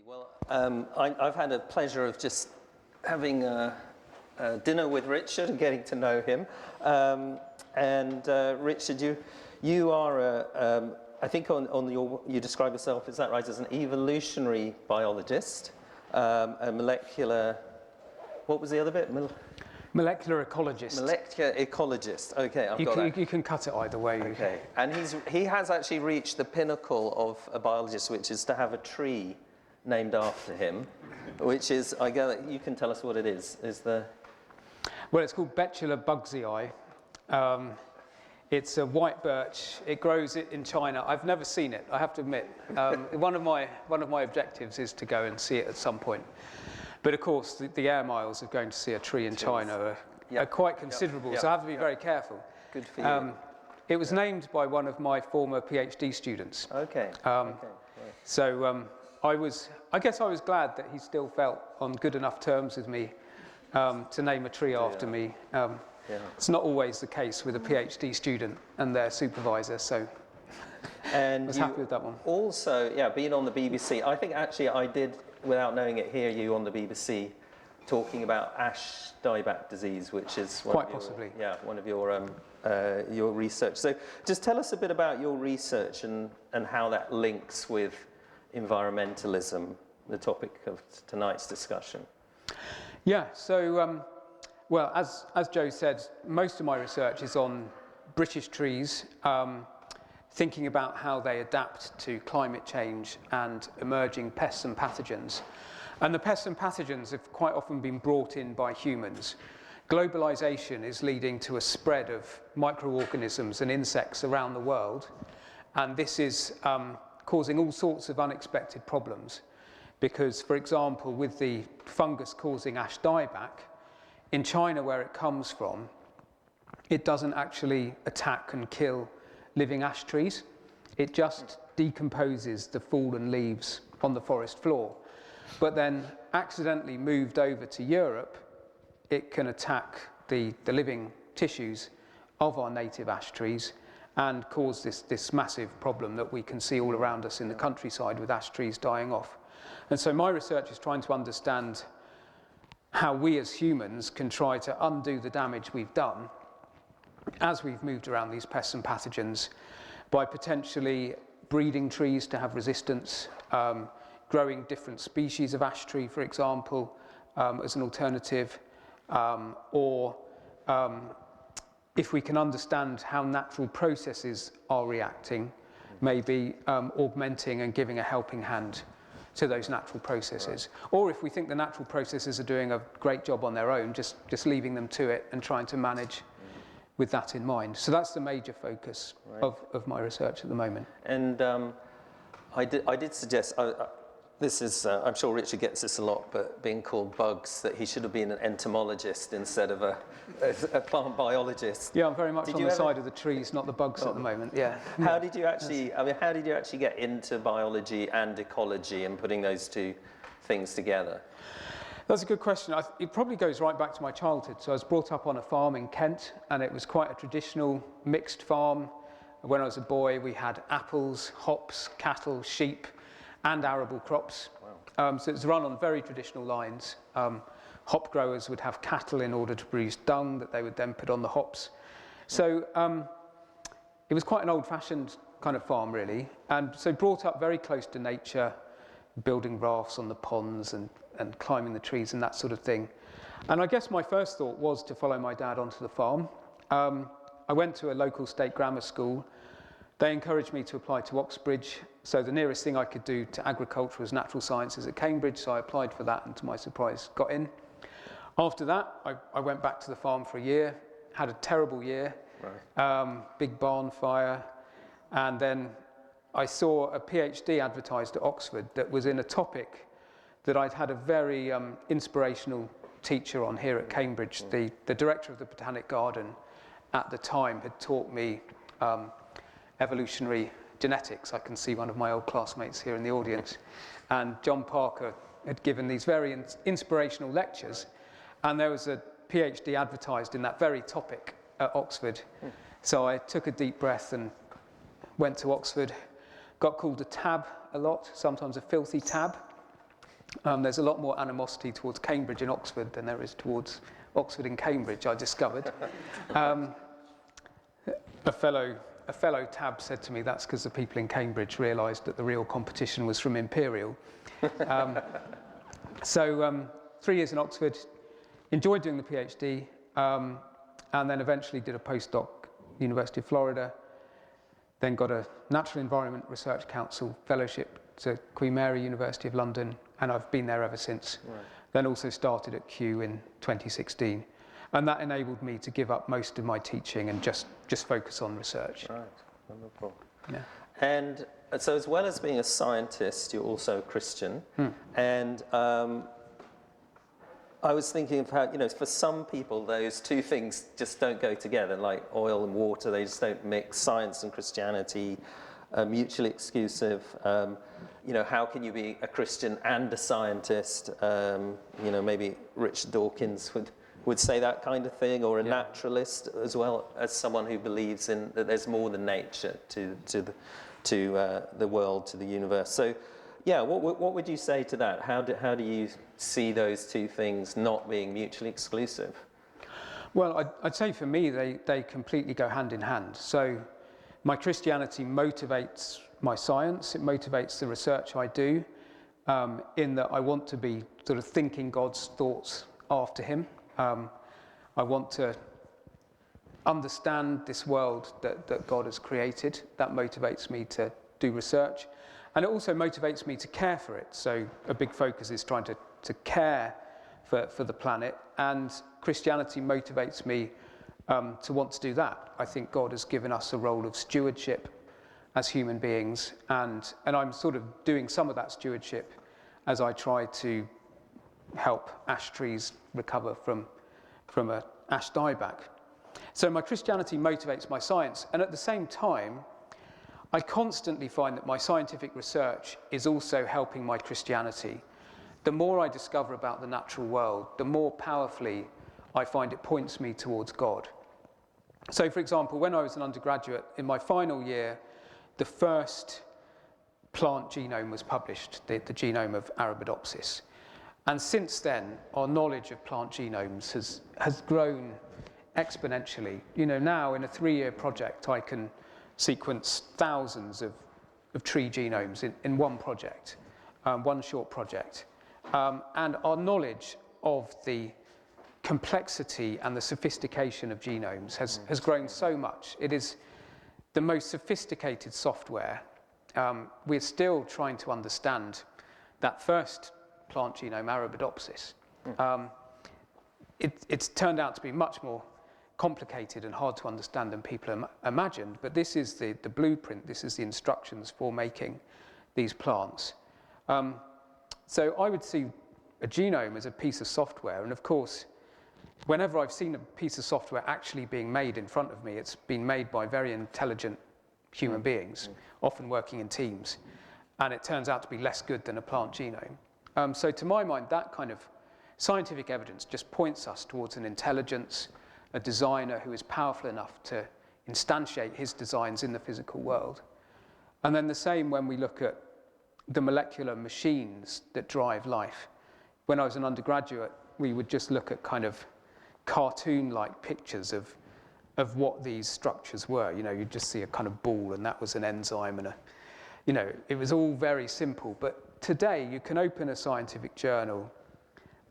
Well, I've had a pleasure of just having dinner with Richard and getting to know him. Richard, you are, I think you describe yourself, is that right, as an evolutionary biologist, a molecular, what was the other bit? Molecular ecologist. Molecular ecologist. Okay, I've got that. You can cut it either way. Okay, and he has actually reached the pinnacle of a biologist, which is to have a tree named after him, which is, I gather, you can tell us what it is. Well, it's called Betula Buggsii. It's a white birch. It grows in China. I've never seen it, I have to admit. One of my objectives is to go and see it at some point. But of course, the air miles of going to see a tree in China are quite considerable, so I have to be very careful. Good for you. It was named by one of my former PhD students. Okay. So I guess I was glad that he still felt on good enough terms with me to name a tree after me. It's not always the case with a PhD student and their supervisor, so I was happy with that one. Also, being on the BBC, I think actually I did, without knowing it, hear you on the BBC talking about ash dieback disease, which is one of your research. So just tell us a bit about your research and how that links with environmentalism, the topic of tonight's discussion. Yeah, so well, as Joe said, most of my research is on British trees, thinking about how they adapt to climate change and emerging pests and pathogens. And the pests and pathogens have quite often been brought in by humans. Globalization is leading to a spread of microorganisms and insects around the world, and this is causing all sorts of unexpected problems. Because, for example, with the fungus causing ash dieback, in China, where it comes from, it doesn't actually attack and kill living ash trees. It just decomposes the fallen leaves on the forest floor. But then, accidentally moved over to Europe, it can attack the living tissues of our native ash trees and cause this massive problem that we can see all around us in the countryside with ash trees dying off. And so my research is trying to understand how we as humans can try to undo the damage we've done as we've moved around these pests and pathogens by potentially breeding trees to have resistance, growing different species of ash tree, for example, as an alternative, or if we can understand how natural processes are reacting, maybe augmenting and giving a helping hand to those natural processes. Right. Or if we think the natural processes are doing a great job on their own, just leaving them to it and trying to manage with that in mind. So that's the major focus of my research at the moment. And I did suggest, this is, I'm sure Richard gets this a lot, but being called Buggs, that he should have been an entomologist instead of a plant biologist. Yeah, I'm very much on the side of the trees, not the bugs at the moment, yeah. How did you actually, how did you actually get into biology and ecology and putting those two things together? That's a good question. It probably goes right back to my childhood. So I was brought up on a farm in Kent, and it was quite a traditional mixed farm. When I was a boy, we had apples, hops, cattle, sheep, and arable crops. Wow. So it was run on very traditional lines. Hop growers would have cattle in order to produce dung that they would then put on the hops. So it was quite an old-fashioned kind of farm, really. And so brought up very close to nature, building rafts on the ponds and climbing the trees and that sort of thing. And I guess my first thought was to follow my dad onto the farm. I went to a local state grammar school. They encouraged me to apply to Oxbridge, so the nearest thing I could do to agriculture was natural sciences at Cambridge, so I applied for that and to my surprise got in. After that, I went back to the farm for a year, had a terrible year, big barn fire, and then I saw a PhD advertised at Oxford that was in a topic that I'd had a very inspirational teacher on here at Cambridge. The director of the Botanic Garden at the time had taught me evolutionary genetics. I can see one of my old classmates here in the audience. And John Parker had given these very inspirational lectures, and there was a PhD advertised in that very topic at Oxford. So I took a deep breath and went to Oxford, got called a tab a lot, sometimes a filthy tab. There's a lot more animosity towards Cambridge and Oxford than there is towards Oxford and Cambridge, I discovered. A fellow tab said to me that's because the people in Cambridge realised that the real competition was from Imperial. 3 years in Oxford, enjoyed doing the PhD, and then eventually did a postdoc, University of Florida, then got a Natural Environment Research Council fellowship to Queen Mary, University of London, and I've been there ever since. Right. Then also started at Kew in 2016. And that enabled me to give up most of my teaching and just focus on research. Right, wonderful. Yeah. And so as well as being a scientist, you're also a Christian. And I was thinking of how, for some people, those two things just don't go together, like oil and water, they just don't mix. Science and Christianity are mutually exclusive. How can you be a Christian and a scientist? Maybe Richard Dawkins would say that kind of thing, or a naturalist as well as someone who believes in that there's more than nature to the world, to the universe. So, what would you say to that? How do you see those two things not being mutually exclusive? Well, I'd say for me they completely go hand in hand. So, my Christianity motivates my science. It motivates the research I do. In that I want to be sort of thinking God's thoughts after Him. I want to understand this world that God has created. That motivates me to do research. And it also motivates me to care for it. So a big focus is trying to care for the planet. And Christianity motivates me to want to do that. I think God has given us a role of stewardship as human beings. And I'm sort of doing some of that stewardship as I try to help ash trees recover from an ash dieback. So my Christianity motivates my science, and at the same time, I constantly find that my scientific research is also helping my Christianity. The more I discover about the natural world, the more powerfully I find it points me towards God. So, for example, when I was an undergraduate, in my final year, the first plant genome was published, the genome of Arabidopsis. And since then, our knowledge of plant genomes has grown exponentially. Now in a 3-year project, I can sequence thousands of tree genomes in one project, one short project. And our knowledge of the complexity and the sophistication of genomes has grown so much. It is the most sophisticated software. We're still trying to understand that first plant genome, Arabidopsis. It's turned out to be much more complicated and hard to understand than people imagined, but this is the blueprint, this is the instructions for making these plants. So I would see a genome as a piece of software, and of course, whenever I've seen a piece of software actually being made in front of me, it's been made by very intelligent human beings, often working in teams, and it turns out to be less good than a plant genome. So to my mind, that kind of scientific evidence just points us towards an intelligence, a designer who is powerful enough to instantiate his designs in the physical world. And then the same when we look at the molecular machines that drive life. When I was an undergraduate, we would just look at kind of cartoon-like pictures of what these structures were. You'd just see a kind of ball, and that was an enzyme, and it was all very simple. But today, you can open a scientific journal,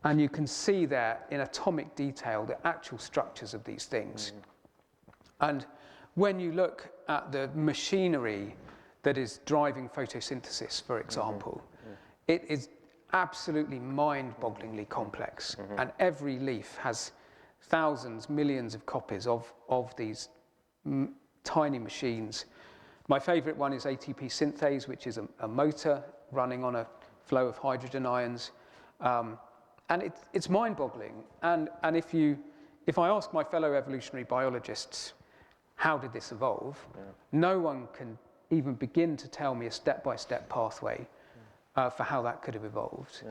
and you can see there in atomic detail the actual structures of these things. And when you look at the machinery that is driving photosynthesis, for example, it is absolutely mind-bogglingly complex. And every leaf has thousands, millions of copies of these tiny machines. My favorite one is ATP synthase, which is a motor running on a flow of hydrogen ions. And it's mind-boggling. And if I ask my fellow evolutionary biologists, how did this evolve? No one can even begin to tell me a step-by-step pathway for how that could have evolved.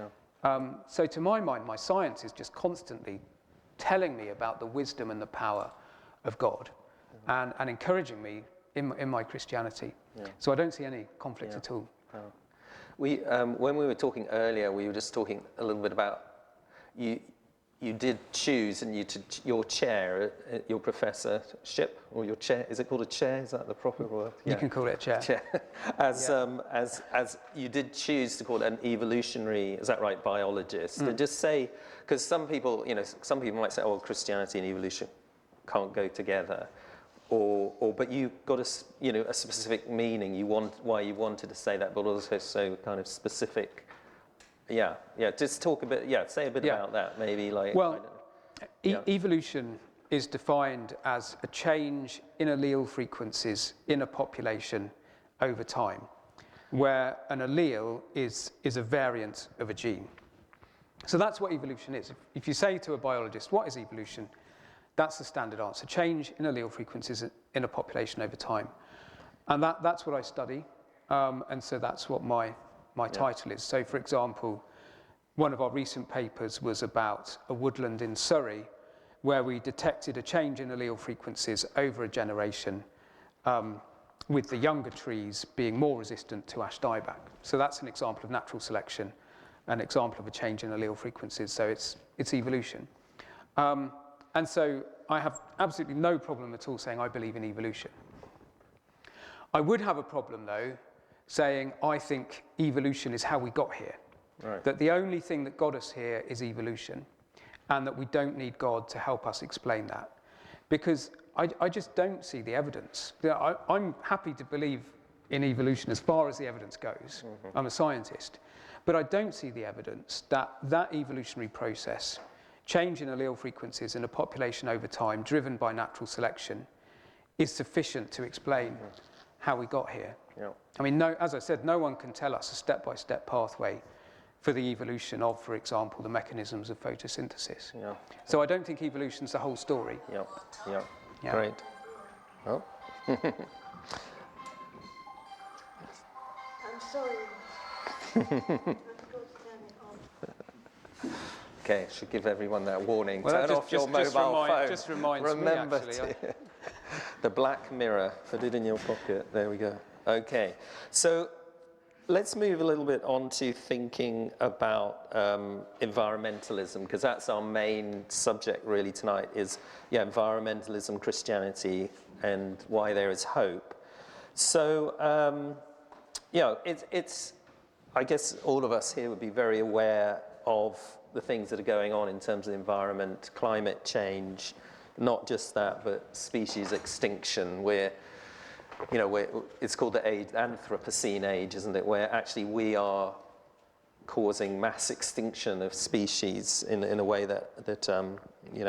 So to my mind, my science is just constantly telling me about the wisdom and the power of God, and encouraging me in my Christianity. So I don't see any conflict at all. When we were talking earlier, we were just talking a little bit about you did choose, and your chair, your professorship, or your chair, is it called a chair? Is that the proper word? You can call it a chair. As you did choose to call it an evolutionary, is that right, biologist? And just say, because some people might say, oh, Christianity and evolution can't go together. But you've got a specific meaning. Why you wanted to say that, but also so kind of specific. Yeah. Just talk a bit. Yeah, say a bit about that, maybe. Evolution is defined as a change in allele frequencies in a population over time, where an allele is a variant of a gene. So that's what evolution is. If you say to a biologist, what is evolution? That's the standard answer. Change in allele frequencies in a population over time. And that's what I study. And so that's what my title is. So, for example, one of our recent papers was about a woodland in Surrey where we detected a change in allele frequencies over a generation, with the younger trees being more resistant to ash dieback. So that's an example of natural selection, an example of a change in allele frequencies. So it's evolution. And so I have absolutely no problem at all saying I believe in evolution. I would have a problem, though, saying I think evolution is how we got here. Right. That the only thing that got us here is evolution, and that we don't need God to help us explain that. Because I just don't see the evidence. I'm happy to believe in evolution as far as the evidence goes. Mm-hmm. I'm a scientist. But I don't see the evidence that evolutionary process, change in allele frequencies in a population over time driven by natural selection, is sufficient to explain how we got here. Yeah. I mean, as I said, no one can tell us a step-by-step pathway for the evolution of, for example, the mechanisms of photosynthesis. Yeah. So I don't think evolution's the whole story. Yeah. Great. Oh. I'm sorry. I've got to turn it on. Okay, should give everyone that warning. Well, Turn off your mobile phone. Just reminds Remember me, actually. The black mirror, put it in your pocket. There we go. Okay, so let's move a little bit on to thinking about environmentalism, because that's our main subject really tonight is, environmentalism, Christianity, and why there is hope. So, it's I guess all of us here would be very aware of the things that are going on in terms of the environment, climate change, not just that, but species extinction, it's called the Anthropocene age, isn't it? Where actually we are causing mass extinction of species in a way that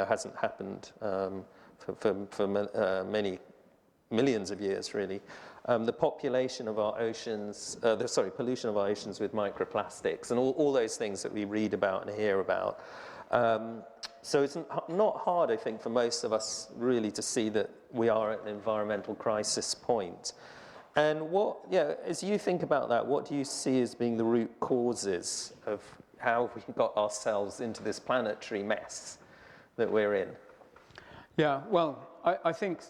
hasn't happened for many millions of years, really. The population of our oceans, pollution of our oceans with microplastics, and all those things that we read about and hear about. So it's not hard, I think, for most of us really to see that we are at an environmental crisis point. And as you think about that, what do you see as being the root causes of how we got ourselves into this planetary mess that we're in? Yeah, well, I think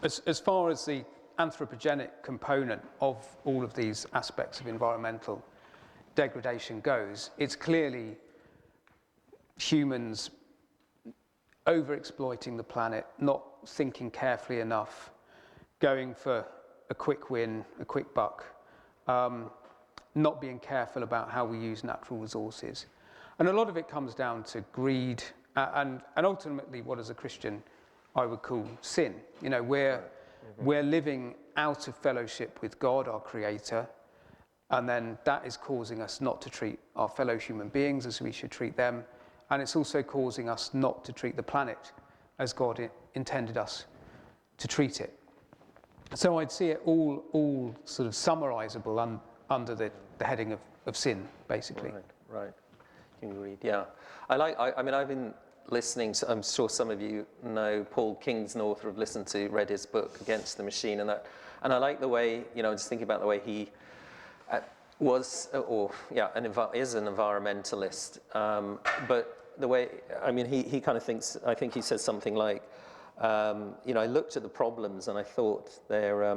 as far as the anthropogenic component of all of these aspects of environmental degradation goes, it's clearly humans over-exploiting the planet, not thinking carefully enough, going for a quick win, a quick buck, not being careful about how we use natural resources. And a lot of it comes down to greed and ultimately what as a Christian I would call sin. We're living out of fellowship with God, our Creator, and then that is causing us not to treat our fellow human beings as we should treat them. And it's also causing us not to treat the planet as God intended us to treat it. So I'd see it all sort of summarizable under the heading of sin, basically. Right. Agreed. Yeah. I've been listening to, I'm sure some of you know Paul Kingsnorth, or have listened to, read his book Against the Machine, and I like the way, just thinking about the way he is an environmentalist, but the way, he kind of thinks, I think he says something like, I looked at the problems and I thought they're,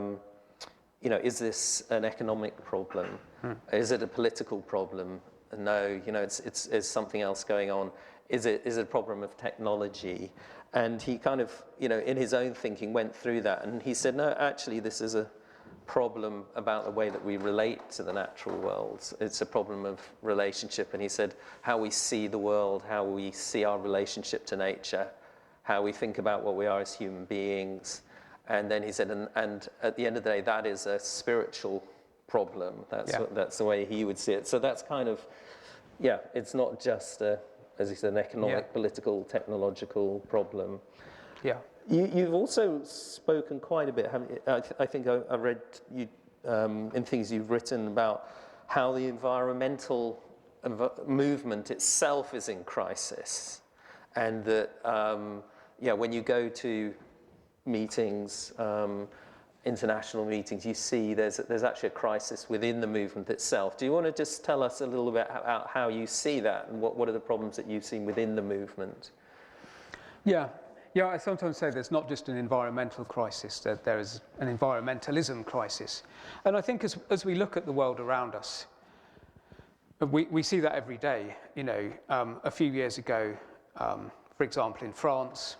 you know, is this an economic problem? Is it a political problem? No, you know, it's something else going on. Is it a problem of technology? And he kind of, you know, in his own thinking went through that, and he said, no, actually, this is a problem about the way that we relate to the natural world. It's a problem of relationship, and he said how we see the world, how we see our relationship to nature, how we think about what we are as human beings. And then he said, and at the end of the day, that is a spiritual problem. That's the way he would see it. So that's kind of, yeah, it's not just as he said, an economic, political, technological problem. Yeah. You've also spoken quite a bit, haven't you? I think I read you in things you've written about how the environmental movement itself is in crisis, and that when you go to meetings, international meetings, you see there's actually a crisis within the movement itself. Do you want to just tell us a little bit about how you see that, and what are the problems that you've seen within the movement? Yeah, I sometimes say there's not just an environmental crisis, that there is an environmentalism crisis. And I think as we look at the world around us, we see that every day. You know, a few years ago, for example, in France,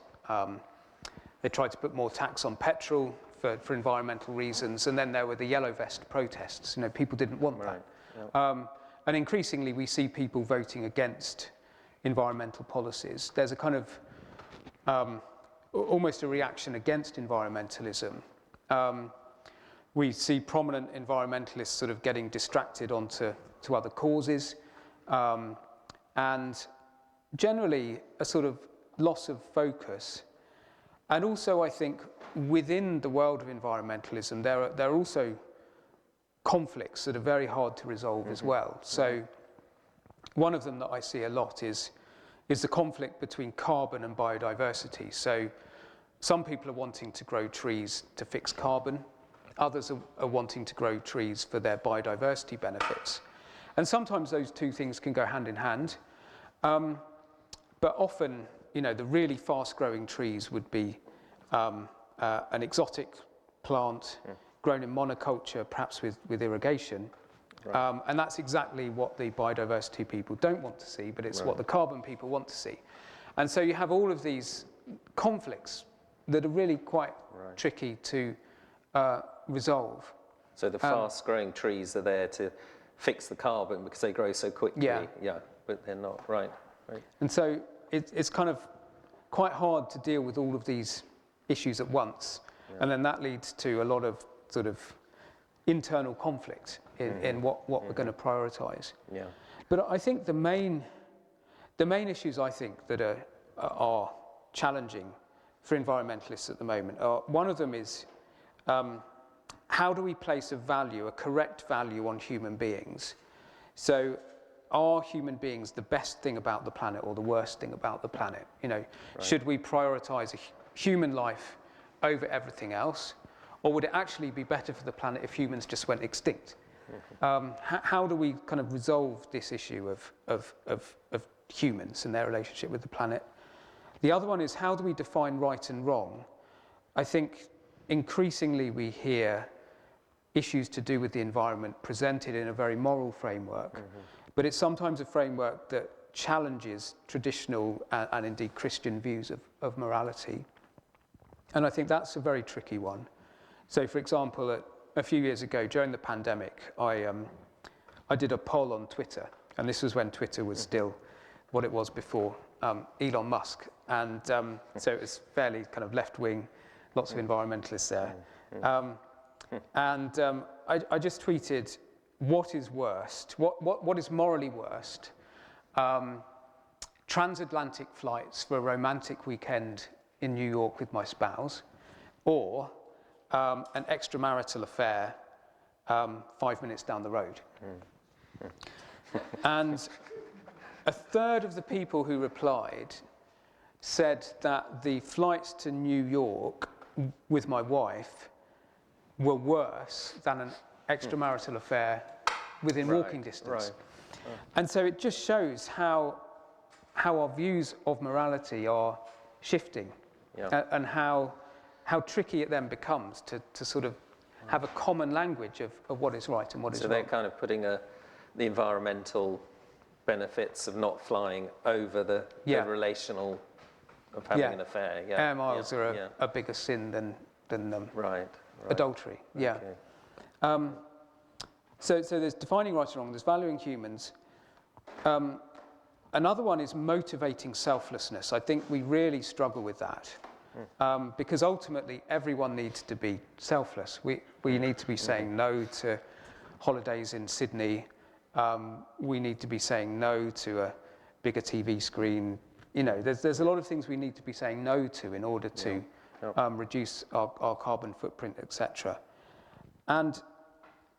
they tried to put more tax on petrol for environmental reasons, and then there were the yellow vest protests. You know, people didn't want that. Yeah. And increasingly, we see people voting against environmental policies. There's a kind of almost a reaction against environmentalism. We see prominent environmentalists sort of getting distracted onto other causes, and generally a sort of loss of focus. And also, I think within the world of environmentalism, there are also conflicts that are very hard to resolve as well. So one of them that I see a lot is the conflict between carbon and biodiversity. So some people are wanting to grow trees to fix carbon. Others are wanting to grow trees for their biodiversity benefits. And sometimes those two things can go hand in hand. But often, you know, the really fast-growing trees would be an exotic plant grown in monoculture, perhaps with irrigation. Right. And that's exactly what the biodiversity people don't want to see, but it's what the carbon people want to see. And so you have all of these conflicts that are really quite tricky to resolve. So the fast-growing trees are there to fix the carbon because they grow so quickly. Yeah, but they're not. Right. And so it's kind of quite hard to deal with all of these issues at once. Yeah. And then that leads to a lot of sort of internal conflict in what we're going to prioritize. Yeah. But I think the main issues I think that are challenging for environmentalists at the moment are, one of them is how do we place a correct value on human beings? So are human beings the best thing about the planet or the worst thing about the planet? You know, should we prioritize human life over everything else? Or would it actually be better for the planet if humans just went extinct? How do we kind of resolve this issue of humans and their relationship with the planet? The other one is, how do we define right and wrong? I think increasingly we hear issues to do with the environment presented in a very moral framework, but it's sometimes a framework that challenges traditional and indeed Christian views of morality. And I think that's a very tricky one. So, for example, a few years ago during the pandemic, I did a poll on Twitter, and this was when Twitter was still what it was before Elon Musk, and so it was fairly kind of left-wing, lots of environmentalists there. I just tweeted, what is worst? What is morally worst? Transatlantic flights for a romantic weekend in New York with my spouse, or an extramarital affair 5 minutes down the road. And a third of the people who replied said that the flights to New York with my wife were worse than an extramarital affair within walking distance. And so it just shows how our views of morality are shifting, and how tricky it then becomes to sort of have a common language of what is right and what is wrong. So they're kind of putting the environmental benefits of not flying over the relational of having an affair. Yeah. Air miles are a bigger sin than right. adultery. Yeah. Okay. So there's defining right and wrong. There's valuing humans. Another one is motivating selflessness. I think we really struggle with that because ultimately everyone needs to be selfless. We need to be saying no to holidays in Sydney. We need to be saying no to a bigger TV screen. You know, there's a lot of things we need to be saying no to in order to reduce our carbon footprint, etc. And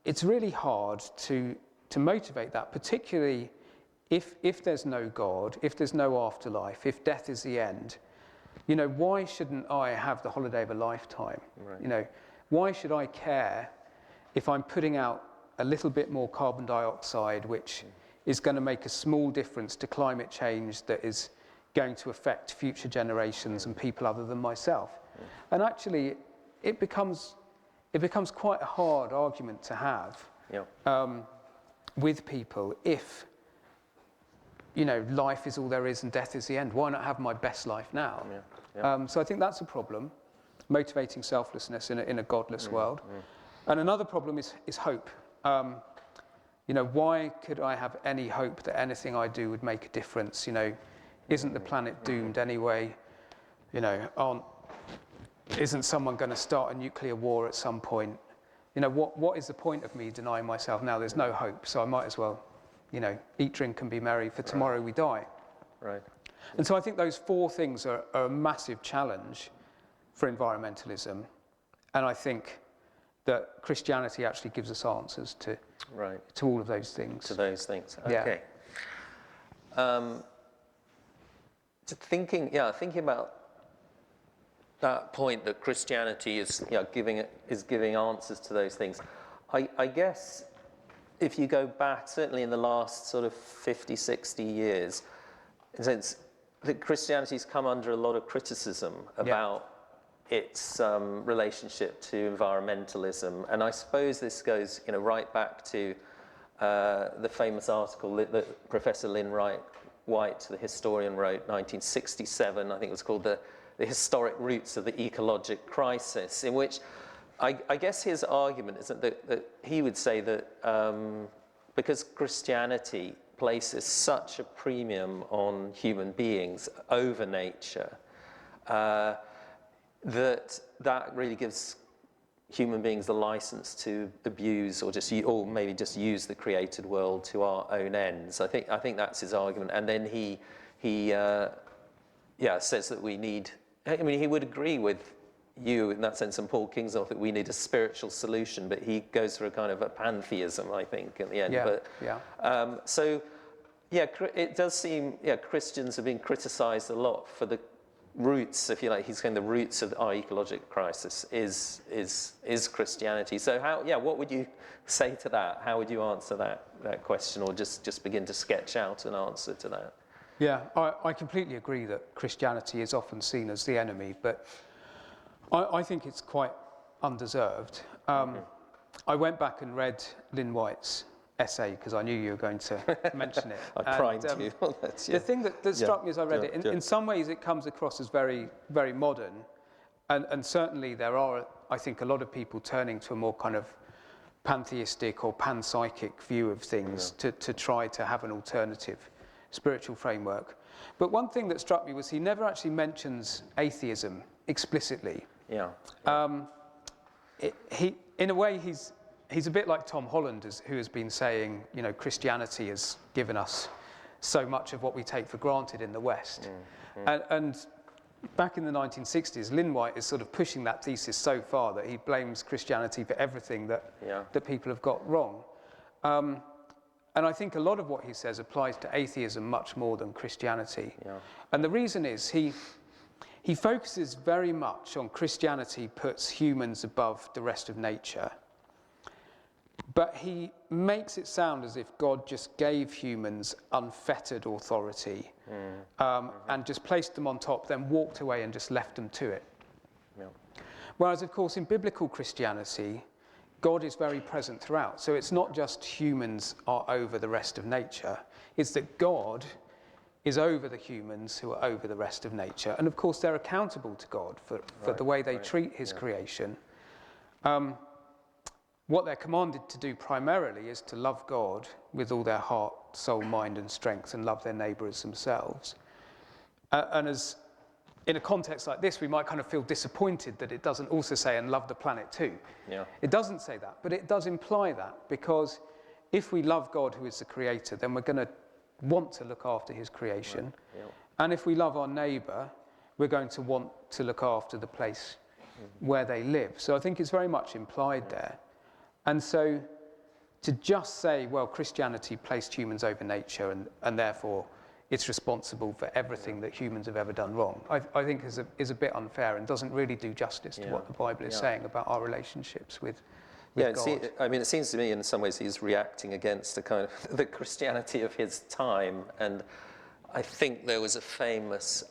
it's really hard to motivate that, particularly if there's no God, if there's no afterlife, if death is the end. You know, why shouldn't I have the holiday of a lifetime? Right. You know, why should I care if I'm putting out a little bit more carbon dioxide, which is going to make a small difference to climate change that is going to affect future generations and people other than myself? And actually, it becomes quite a hard argument to have with people if, you know, life is all there is and death is the end. Why not have my best life now? So I think that's a problem, motivating selflessness in a godless world. And another problem is hope. You know, why could I have any hope that anything I do would make a difference? You know, isn't the planet doomed anyway? You know, isn't someone going to start a nuclear war at some point? You know, what is the point of me denying myself now? There's no hope, so I might as well, you know, eat, drink and be merry, for tomorrow we die. Right. And so I think those four things are a massive challenge for environmentalism. And I think that Christianity actually gives us answers to all of those things. To those things. Okay. Just thinking about that point that Christianity is giving answers to those things. I guess if you go back, certainly in the last sort of 50, 60 years, in a sense that Christianity's come under a lot of criticism about its relationship to environmentalism. And I suppose this goes, you know, right back to the famous article that Professor Lynn White, the historian, wrote 1967. I think it was called the Historic Roots of the Ecologic Crisis, in which I guess his argument is that he would say that because Christianity places such a premium on human beings over nature, that really gives human beings the license to abuse or maybe just use the created world to our own ends. I think that's his argument. And then he says that we need. I mean, he would agree with you in that sense, and Paul Kingsnorth, that we need a spiritual solution, but he goes for a kind of a pantheism, I think, at the end. It does seem, Christians have been criticised a lot for the roots, if you like. He's saying the roots of our ecological crisis is Christianity. So what would you say to that? How would you answer that question, or just begin to sketch out an answer to that? Yeah, I completely agree that Christianity is often seen as the enemy, but I think it's quite undeserved. I went back and read Lynn White's essay because I knew you were going to mention it. I'm trying to. The thing that struck me as I read it, in some ways it comes across as very, very modern, and certainly there are, I think, a lot of people turning to a more kind of pantheistic or panpsychic view of things to try to have an alternative spiritual framework. But one thing that struck me was he never actually mentions atheism explicitly. In a way, he's a bit like Tom Holland, who has been saying, you know, Christianity has given us so much of what we take for granted in the West. And back in the 1960s, Lynn White is sort of pushing that thesis so far that he blames Christianity for everything that people have got wrong. And I think a lot of what he says applies to atheism much more than Christianity. And the reason is he focuses very much on Christianity puts humans above the rest of nature. But he makes it sound as if God just gave humans unfettered authority and just placed them on top, then walked away and just left them to it. Whereas, of course, in biblical Christianity, God is very present throughout. So it's not just humans are over the rest of nature, it's that God is over the humans who are over the rest of nature. And of course, they're accountable to God for the way they treat his creation. What they're commanded to do primarily is to love God with all their heart, soul, mind, and strength, and love their neighbour as themselves. And as in a context like this, we might kind of feel disappointed that it doesn't also say, and love the planet too. Yeah. It doesn't say that, but it does imply that, because if we love God, who is the creator, then we're going to want to look after his creation. Right. Yeah. And if we love our neighbour, we're going to want to look after the place where they live. So I think it's very much implied there. And so to just say, well, Christianity placed humans over nature and therefore it's responsible for everything that humans have ever done wrong, I think is a bit unfair and doesn't really do justice to what the Bible is saying about our relationships with God. It seems to me in some ways he's reacting against the kind of the Christianity of his time. And I think there was a famous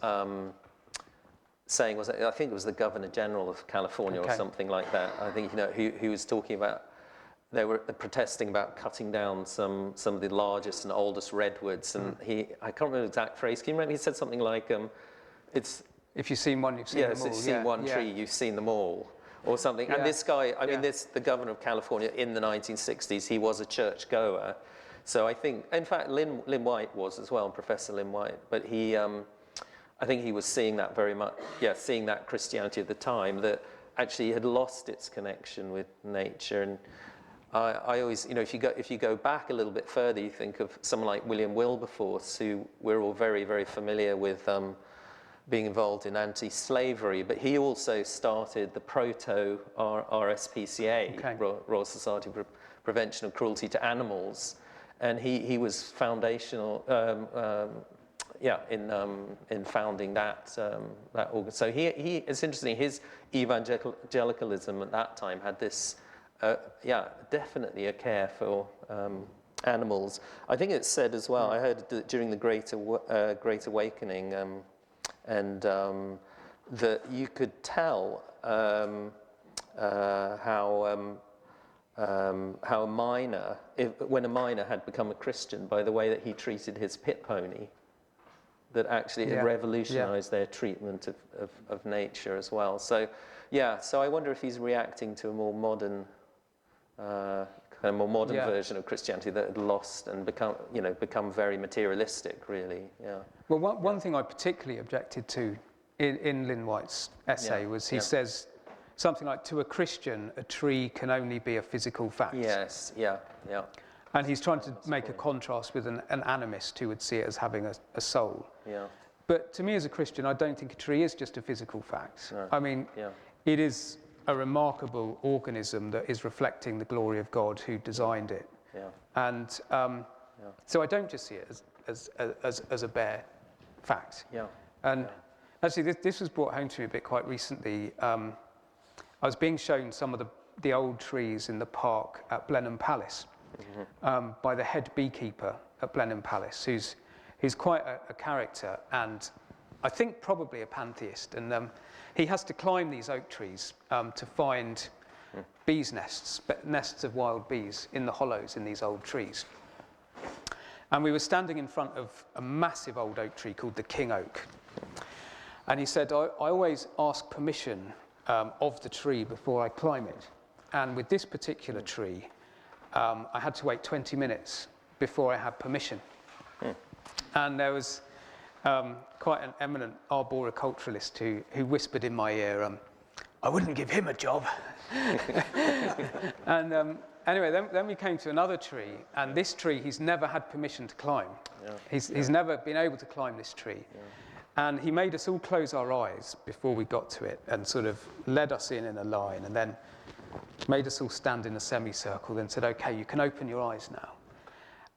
saying, I think it was the Governor General of California or something like that. I think, who was talking about, they were protesting about cutting down some of the largest and oldest redwoods, and I can't remember the exact phrase. Can you remember? He said something like, "It's if you've seen one, you've seen them all." Yes, if you've seen one tree, you've seen them all, or something. Yeah. And this guy, the governor of California in the 1960s, he was a churchgoer. So I think, in fact, Lynn White was as well, Professor Lynn White. But he, I think he was seeing that very much, seeing that Christianity at the time that actually had lost its connection with nature. And I always, if you go back a little bit further, you think of someone like William Wilberforce, who we're all very, very familiar with being involved in anti-slavery, but he also started the proto-RSPCA, Royal Society for Prevention of Cruelty to Animals, and he was foundational, in founding that organ. So it's interesting. His evangelicalism at that time had this. Definitely a care for animals. I think it's said as well, I heard that during the Great Awakening, that you could tell how a miner, when a miner had become a Christian, by the way that he treated his pit pony, that actually it revolutionized their treatment of nature as well. So I wonder if he's reacting to a more modern version of Christianity that had lost and become very materialistic, really. Yeah. Well, one thing I particularly objected to in Lynn White's essay was he says something like, to a Christian, a tree can only be a physical fact. Yes, yeah. And he's trying to make a contrast with an animist who would see it as having a soul. Yeah. But to me as a Christian, I don't think a tree is just a physical fact. No. I mean, it is a remarkable organism that is reflecting the glory of God who designed it. Yeah. And so I don't just see it as a bare fact. Yeah. And actually this was brought home to me a bit quite recently. I was being shown some of the old trees in the park at Blenheim Palace by the head beekeeper at Blenheim Palace, who's quite a character and I think probably a pantheist. And he has to climb these oak trees to find bees' nests of wild bees in the hollows in these old trees. And we were standing in front of a massive old oak tree called the king oak. And he said, I always ask permission of the tree before I climb it. And with this particular tree, I had to wait 20 minutes before I had permission. And there was quite an eminent arboriculturalist who whispered in my ear, I wouldn't give him a job. And anyway, then we came to another tree, and this tree he's never had permission to climb. Yeah. He's never been able to climb this tree. Yeah. And he made us all close our eyes before we got to it and sort of led us in a line and then made us all stand in a semicircle and said, okay, you can open your eyes now.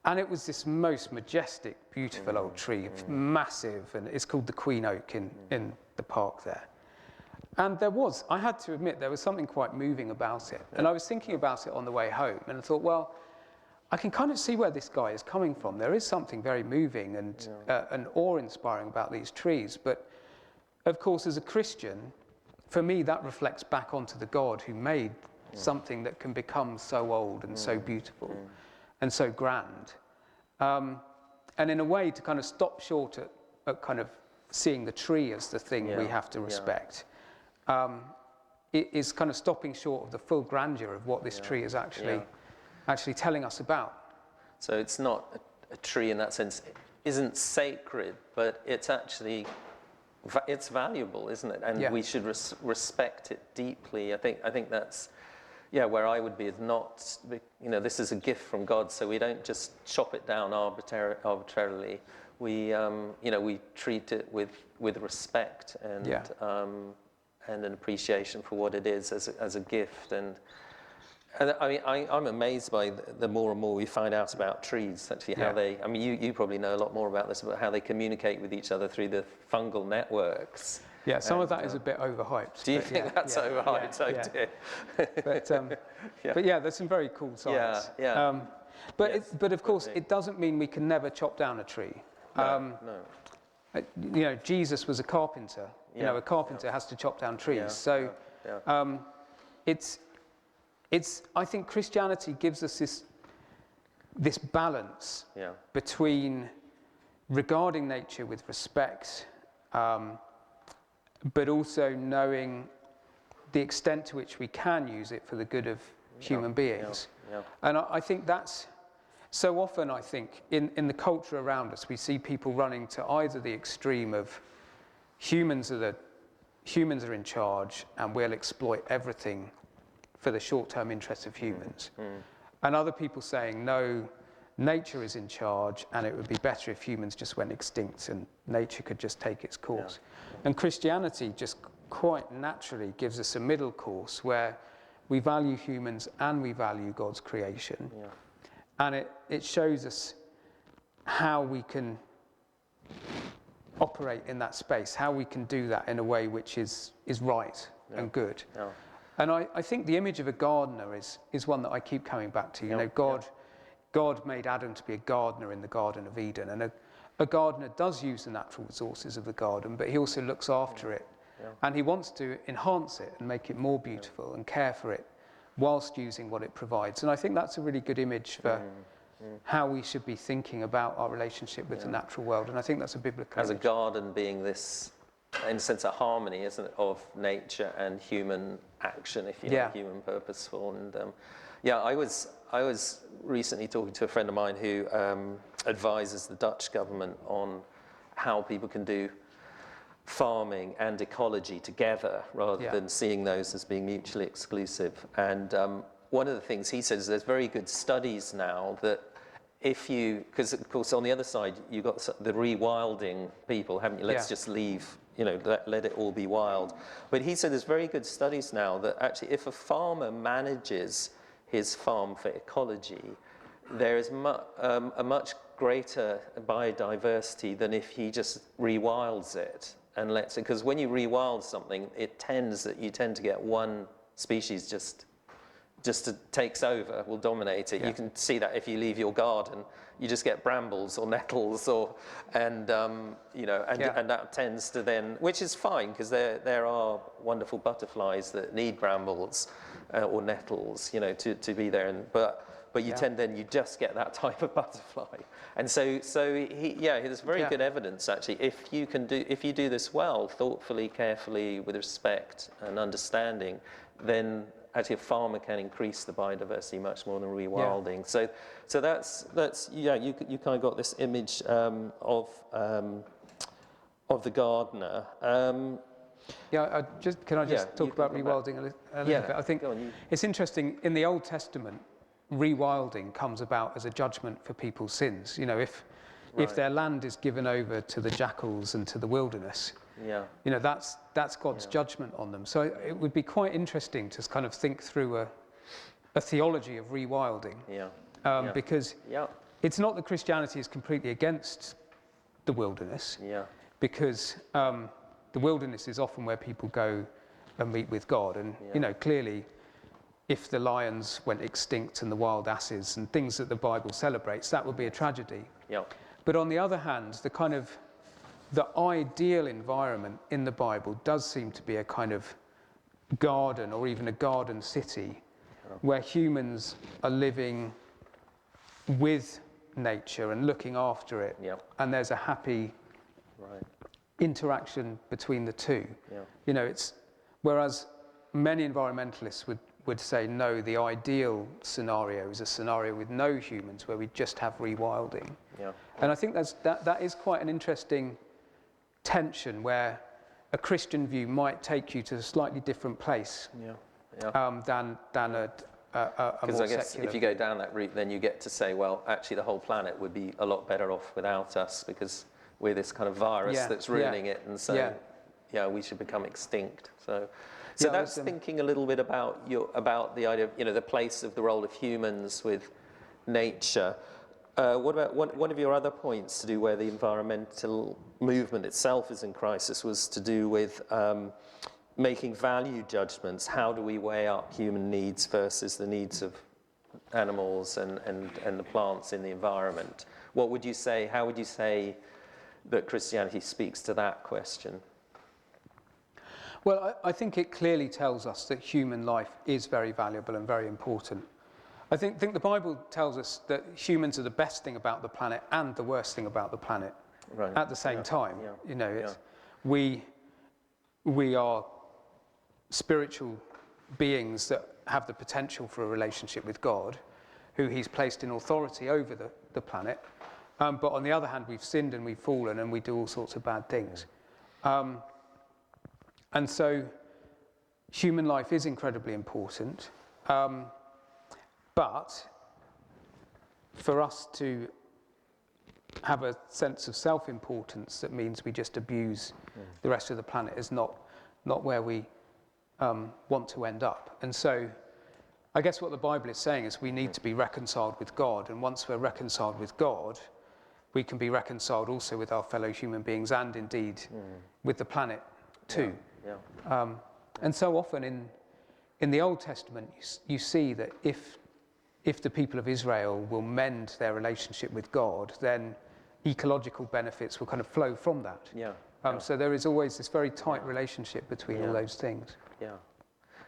And it was this most majestic, beautiful old tree, massive, and it's called the Queen Oak in the park there. And I had to admit, there was something quite moving about it. And I was thinking about it on the way home, and I thought, well, I can kind of see where this guy is coming from. There is something very moving and awe-inspiring about these trees. But, of course, as a Christian, for me, that reflects back onto the God who made something that can become so old and so beautiful and so grand. And in a way, to kind of stop short at kind of seeing the tree as the thing we have to respect, it is kind of stopping short of the full grandeur of what this tree is actually telling us about. So it's not a tree in that sense, it isn't sacred, but it's actually, it's valuable, isn't it? And we should respect it deeply. I think that's, where I would be is not, this is a gift from God, so we don't just chop it down arbitrarily. We, we treat it with respect and an appreciation for what it is as a gift. And I mean, I'm amazed by the more and more we find out about trees, actually, how they, I mean, you probably know a lot more about this, about how they communicate with each other through the fungal networks. Yeah, some of that is a bit overhyped. Do you think that's overhyped? But there's some very cool science. But of course, it doesn't mean we can never chop down a tree. No. Jesus was a carpenter. A carpenter has to chop down trees. It's. I think Christianity gives us this balance between regarding nature with respect, but also knowing the extent to which we can use it for the good of human beings. And I think that's so often, I think, in the culture around us, we see people running to either the extreme of humans are in charge and we'll exploit everything for the short-term interests of humans. And other people saying, no, nature is in charge and it would be better if humans just went extinct and nature could just take its course. And Christianity just quite naturally gives us a middle course where we value humans and we value God's creation. And it shows us how we can operate in that space, how we can do that in a way which is right and good. And I think the image of a gardener is one that I keep coming back to. God made Adam to be a gardener in the Garden of Eden, and a gardener does use the natural resources of the garden, but he also looks after it, and he wants to enhance it and make it more beautiful and care for it whilst using what it provides. And I think that's a really good image for how we should be thinking about our relationship with the natural world, and I think that's a biblical image. As a garden being this, in a sense, a harmony, isn't it, of nature and human action, if you like, human purposeful. And I was recently talking to a friend of mine who advises the Dutch government on how people can do farming and ecology together rather than seeing those as being mutually exclusive. And one of the things he says is there's very good studies now that if you, because of course on the other side you've got the rewilding people, haven't you? Let's just leave, let it all be wild. But he said there's very good studies now that actually if a farmer manages his farm for ecology, there is a much greater biodiversity than if he just rewilds it and lets it, because when you rewild something, you tend to get one species just takes over, will dominate it. You can see that if you leave your garden, you just get brambles or nettles, and that tends to then, which is fine because there are wonderful butterflies that need brambles or nettles, to be there, but you tend then you just get that type of butterfly, and so there's very good evidence actually if you do this well, thoughtfully, carefully, with respect and understanding, then actually a farmer can increase the biodiversity much more than rewilding. So that's you kind of got this image of the gardener. Can I just talk about rewilding a little bit? I think it's interesting, in the Old Testament, rewilding comes about as a judgment for people's sins. If their land is given over to the jackals and to the wilderness, that's God's judgment on them. So it would be quite interesting to kind of think through a theology of rewilding, because it's not that Christianity is completely against the wilderness, because the wilderness is often where people go and meet with God, and clearly, if the lions went extinct and the wild asses and things that the Bible celebrates, that would be a tragedy. But on the other hand, the ideal environment in the Bible does seem to be a kind of garden or even a garden city where humans are living with nature and looking after it, and there's a happy interaction between the two. You know, whereas many environmentalists would say, no, the ideal scenario is a scenario with no humans, where we just have rewilding. And I think that is quite an interesting tension, where a Christian view might take you to a slightly different place than a more Because I guess secular. if you go down that route, then you get to say, well, actually the whole planet would be a lot better off without us, because we're this kind of virus that's ruining it, and so we should become extinct. So that's thinking a little bit about the idea of, you know, the place of the role of humans with nature. What about one of your other points to do where the environmental movement itself is in crisis was to do with making value judgments? How do we weigh up human needs versus the needs of animals and the plants in the environment? What would you say, how would you say that Christianity speaks to that question? Well, I think it clearly tells us that human life is very valuable and very important. I think the Bible tells us that humans are the best thing about the planet and the worst thing about the planet at the same time. You know, we are spiritual beings that have the potential for a relationship with God, who he's placed in authority over the planet. But on the other hand, we've sinned and we've fallen and we do all sorts of bad things. And so human life is incredibly important. But for us to have a sense of self-importance that means we just abuse the rest of the planet is not where we want to end up. And so I guess what the Bible is saying is we need to be reconciled with God, and once we're reconciled with God, we can be reconciled also with our fellow human beings and indeed with the planet too. And so often in the Old Testament you see that if the people of Israel will mend their relationship with God, then ecological benefits will kind of flow from that. So there is always this very tight relationship between all those things.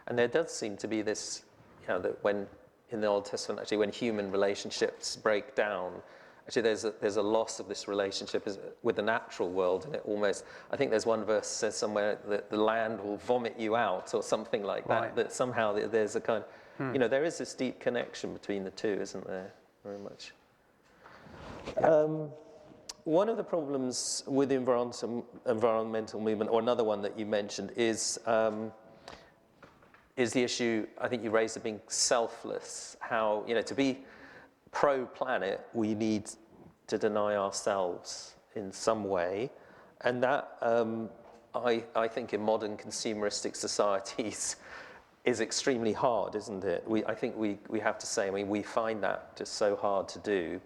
And there does seem to be this, you know, that when in the Old Testament, actually, when human relationships break down, actually there's a loss of this relationship with the natural world, and it almost, I think there's one verse that says somewhere that the land will vomit you out or something like that, that somehow there's a kind of, you know, there is this deep connection between the two, isn't there, very much. One of the problems with the environmental movement, or another one that you mentioned, is the issue, I think you raised, of being selfless. How, you know, to be pro-planet, we need to deny ourselves in some way. And that, I think in modern consumeristic societies is extremely hard, isn't it? I think we have to say, I mean, we find that just so hard to do.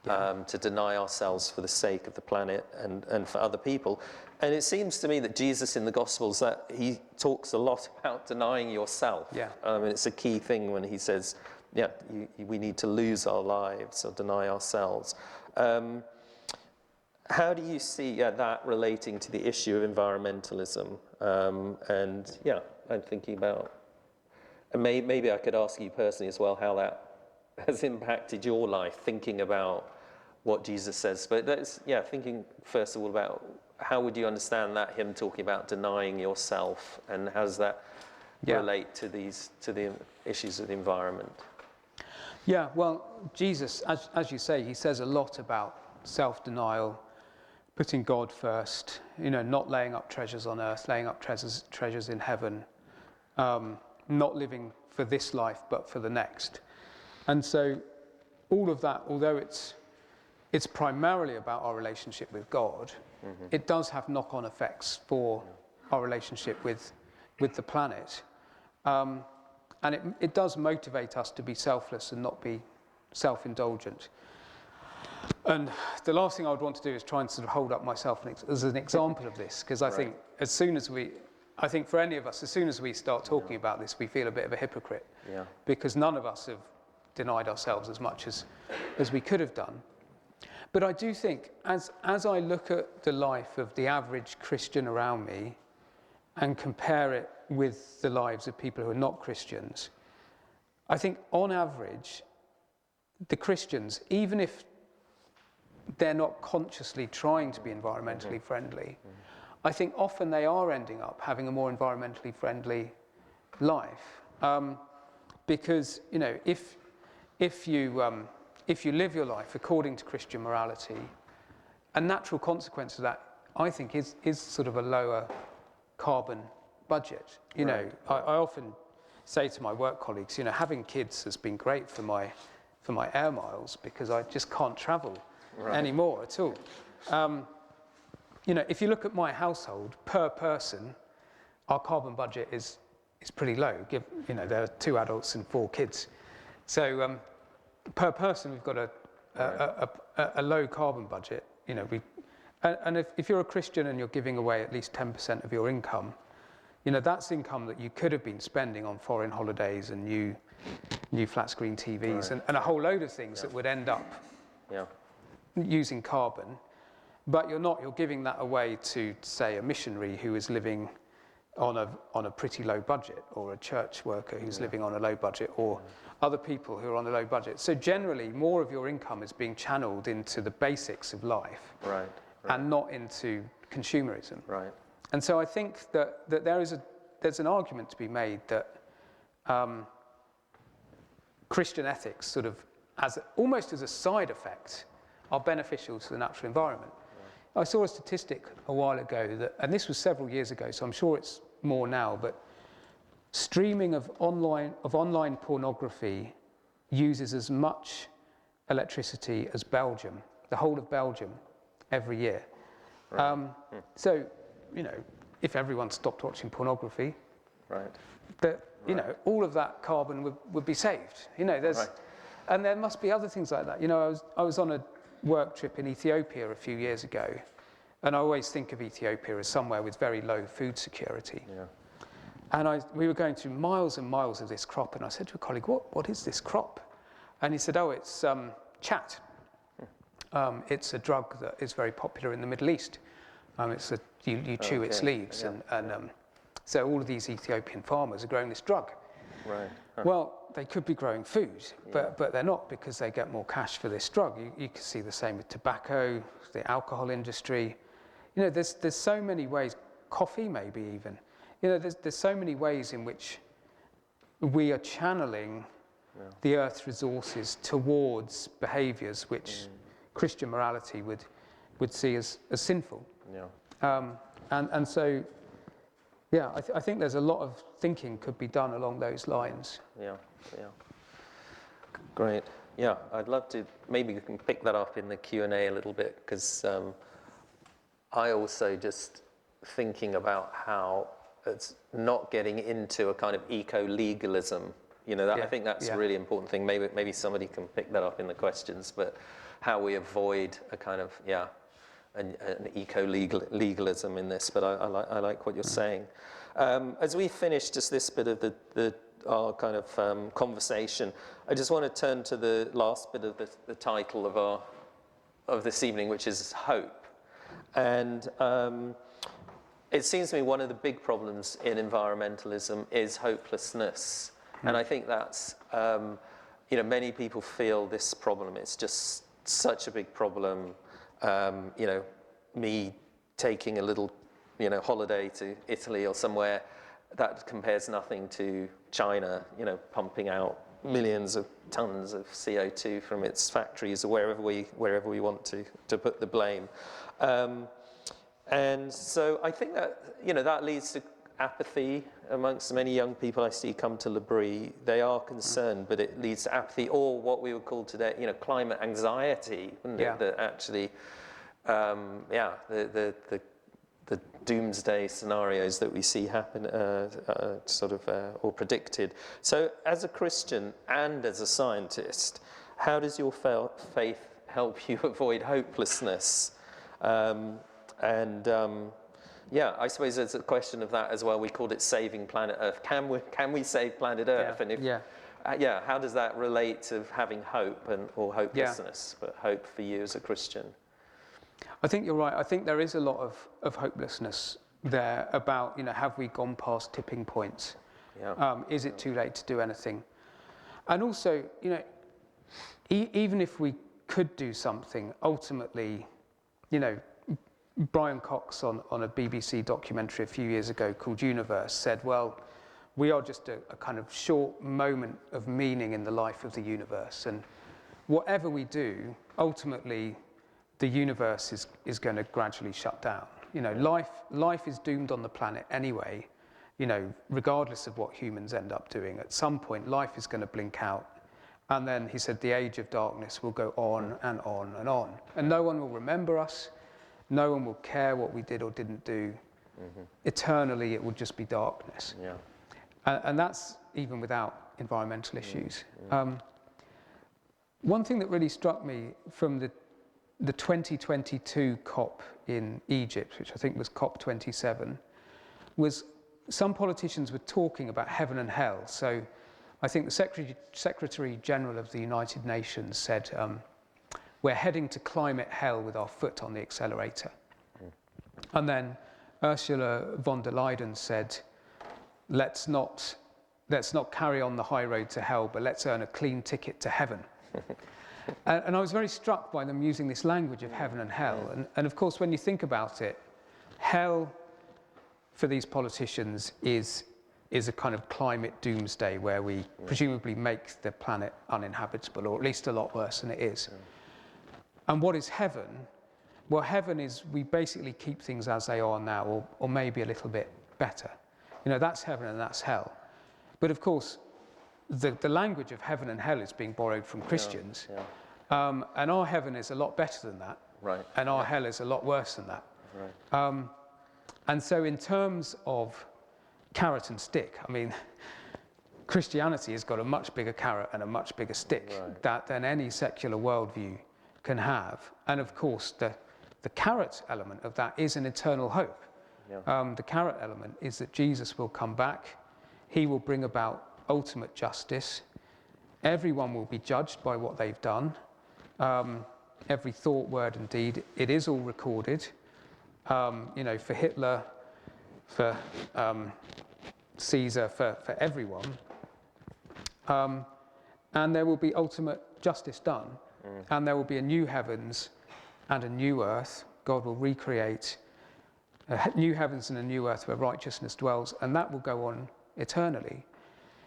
To deny ourselves for the sake of the planet and for other people. And it seems to me that Jesus in the Gospels, that he talks a lot about denying yourself. And it's a key thing when he says, we need to lose our lives or deny ourselves. How do you see that relating to the issue of environmentalism? I'm thinking about, and maybe I could ask you personally as well, how that has impacted your life, thinking about what Jesus says. But that's, thinking first of all about how would you understand that, him talking about denying yourself, and how does that relate to the issues of the environment? Yeah, well, Jesus, as you say, he says a lot about self-denial, putting God first, you know, not laying up treasures on earth, laying up treasures in heaven, not living for this life but for the next. And so all of that, although it's primarily about our relationship with God, it does have knock-on effects for our relationship with the planet. And it does motivate us to be selfless and not be self-indulgent. And the last thing I would want to do is try and sort of hold up myself as an example of this, because I think I think for any of us, as soon as we start talking about this, we feel a bit of a hypocrite, because none of us have denied ourselves as much as we could have done. But I do think, as I look at the life of the average Christian around me and compare it with the lives of people who are not Christians, I think on average, the Christians, even if they're not consciously trying to be environmentally friendly, I think often they are ending up having a more environmentally friendly life. Because, you know, if you live your life according to Christian morality, a natural consequence of that, I think, is sort of a lower carbon budget. You know, I often say to my work colleagues, you know, having kids has been great for my air miles because I just can't travel anymore at all. You know, if you look at my household per person, our carbon budget is pretty low. You know, there are 2 adults and 4 kids, so per person we've got a low carbon budget. You know, and if you're a Christian and you're giving away at least 10% of your income, you know, that's income that you could have been spending on foreign holidays and new flat screen TVs and a whole load of things that would end up using carbon. But you're giving that away to, say, a missionary who is living on a pretty low budget, or a church worker who's living on a low budget, or other people who are on a low budget. So generally, more of your income is being channeled into the basics of life, and not into consumerism. And so I think that there's an argument to be made that Christian ethics, sort of almost as a side effect, are beneficial to the natural environment. I saw a statistic a while ago and this was several years ago, so I'm sure it's more now, but streaming of online pornography uses as much electricity as Belgium, the whole of Belgium, every year. So, you know, if everyone stopped watching pornography, you know, all of that carbon would be saved. You know, and there must be other things like that. You know, I was on a work trip in Ethiopia a few years ago, and I always think of Ethiopia as somewhere with very low food security. And we were going through miles and miles of this crop, and I said to a colleague, what is this crop? And he said, oh, it's chat. It's a drug that is very popular in the Middle East. You chew its leaves, and so all of these Ethiopian farmers are growing this drug. Well, they could be growing food, but they're not, because they get more cash for this drug. You can see the same with tobacco, the alcohol industry. You know, there's so many ways, coffee maybe even. You know, there's so many ways in which we are channeling the Earth's resources towards behaviours which Christian morality would see as sinful. And so, I think there's a lot of thinking could be done along those lines. Great. I'd love to, maybe we can pick that up in the Q&A a little bit, because I also just thinking about how it's not getting into a kind of eco-legalism. You know, I think that's a really important thing. Maybe somebody can pick that up in the questions, but how we avoid a kind of, an eco-legalism in this. But I like what you're saying. As we finish just this bit of our kind of conversation, I just want to turn to the last bit of the title of this evening, which is hope. And it seems to me one of the big problems in environmentalism is hopelessness. And I think that's, you know, many people feel this problem. It's just such a big problem. You know, me taking a little, you know, holiday to Italy or somewhere, that compares nothing to China, you know, pumping out millions of tons of CO2 from its factories, or wherever we want to put the blame. And so I think that, you know, that leads to apathy amongst many young people I see come to L'Abri. They are concerned, but it leads to apathy, or what we would call today, you know, climate anxiety, wouldn't it? That actually, the doomsday scenarios that we see happen, or predicted. So, as a Christian and as a scientist, how does your faith help you avoid hopelessness? I suppose there's a question of that as well. We called it saving planet Earth. Can we save planet Earth? And how does that relate to having hope or hopelessness? But hope for you as a Christian. I think you're right. I think there is a lot of hopelessness there about, you know, have we gone past tipping points? Is it too late to do anything? And also, you know, even if we could do something, ultimately, you know, Brian Cox on a BBC documentary a few years ago called Universe said, well, we are just a kind of short moment of meaning in the life of the universe. And whatever we do, ultimately, the universe is going to gradually shut down. You know, life is doomed on the planet anyway, you know, regardless of what humans end up doing. At some point, life is going to blink out. And then he said the age of darkness will go on and on and on. And no one will remember us. No one will care what we did or didn't do. Eternally, it will just be darkness. Yeah. And that's even without environmental issues. One thing that really struck me from the 2022 COP in Egypt, which I think was COP 27, was some politicians were talking about heaven and hell. So I think the Secretary General of the United Nations said, we're heading to climate hell with our foot on the accelerator. And then Ursula von der Leyen said, let's not carry on the high road to hell, but let's earn a clean ticket to heaven. And I was very struck by them using this language of heaven and hell. And of course, when you think about it, hell for these politicians is a kind of climate doomsday where we presumably make the planet uninhabitable, or at least a lot worse than it is. And what is heaven? Well, heaven is we basically keep things as they are now, or maybe a little bit better. You know, that's heaven and that's hell. But of course, the language of heaven and hell is being borrowed from Christians. And our heaven is a lot better than that. Right. And our hell is a lot worse than that. Right. And so in terms of carrot and stick, I mean, Christianity has got a much bigger carrot and a much bigger stick than any secular worldview can have. And of course, the carrot element of that is an eternal hope. The carrot element is that Jesus will come back. He will bring about ultimate justice. Everyone will be judged by what they've done. Every thought, word, and deed. It is all recorded. You know, for Hitler, for Caesar, for everyone. And there will be ultimate justice done. And there will be a new heavens and a new earth. God will recreate a new heavens and a new earth where righteousness dwells, and that will go on eternally.